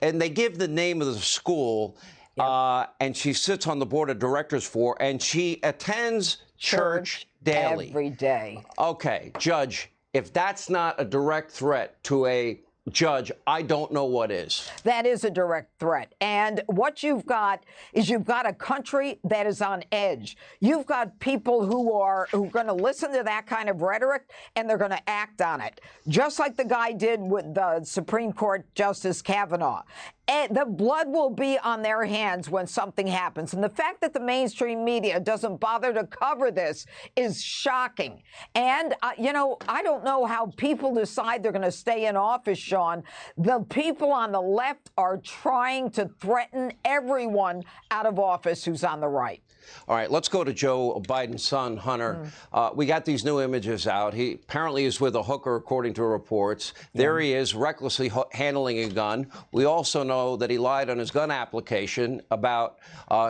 and they give the name of the school, and she sits on the board of directors for, and she attends church daily. Every day. Okay, Judge, if that's not a direct threat to a judge, I don't know what is. That is a direct threat. And what you've got is you've got a country that is on edge. You've got people who are going to listen to that kind of rhetoric, and they're going to act on it, just like the guy did with the Supreme Court Justice Kavanaugh. And the blood will be on their hands when something happens. And the fact that the mainstream media doesn't bother to cover this is shocking. And, you know, I don't know how people decide they're going to stay in office, Sean. The people on the left are trying to threaten everyone out of office who's on the right. All right, let's go to Joe Biden's son, Hunter. We got these new images out. He apparently is with a hooker, according to reports. There he is, recklessly handling a gun. We also know that he lied on his gun application about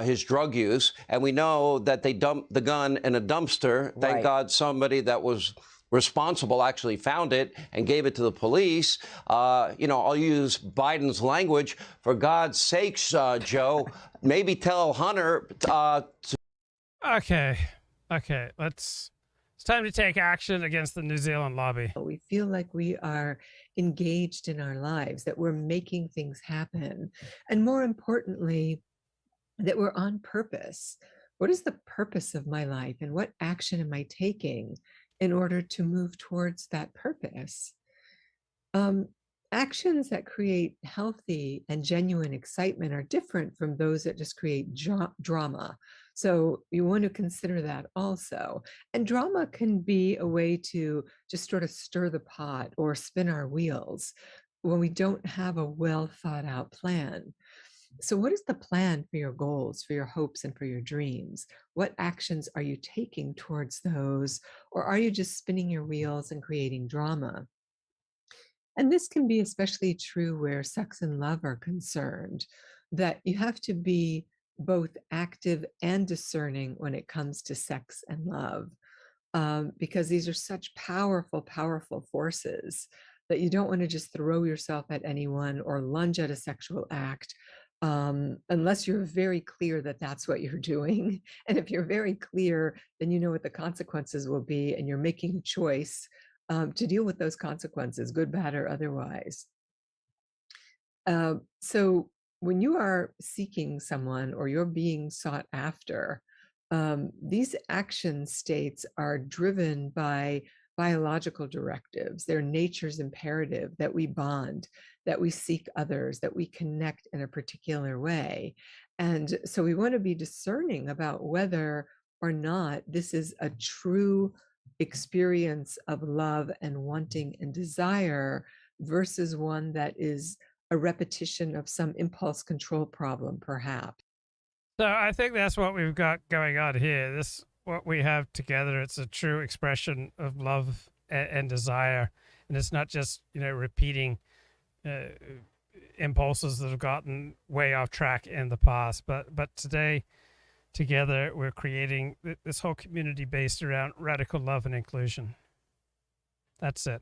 his drug use. And we know that they dumped the gun in a dumpster. Thank God somebody that was responsible actually found it and gave it to the police. You know, I'll use Biden's language. For God's sakes, Joe, maybe tell Hunter Okay. It's time to take action against the New Zealand lobby. We feel like we are engaged in our lives, that we're making things happen. And more importantly, that we're on purpose. What is the purpose of my life, and what action am I taking in order to move towards that purpose? Actions that create healthy and genuine excitement are different from those that just create drama. So you want to consider that also. And drama can be a way to just sort of stir the pot or spin our wheels when we don't have a well thought out plan. So what is the plan for your goals, for your hopes, and for your dreams? What actions are you taking towards those? Or are you just spinning your wheels and creating drama? And this can be especially true where sex and love are concerned, that you have to be both active and discerning when it comes to sex and love, because these are such powerful, powerful forces that you don't want to just throw yourself at anyone or lunge at a sexual act unless you're very clear that that's what you're doing. And if you're very clear, then you know what the consequences will be, and you're making a choice to deal with those consequences, good, bad, or otherwise. So when you are seeking someone or you're being sought after, these action states are driven by biological directives. They're nature's imperative that we bond, that we seek others, that we connect in a particular way. And so we want to be discerning about whether or not this is a true experience of love and wanting and desire versus one that is a repetition of some impulse control problem, perhaps. So I think that's what we've got going on here. What we have together, it's a true expression of love and desire. And it's not just, repeating impulses that have gotten way off track in the past. But today, together, we're creating this whole community based around radical love and inclusion. That's it.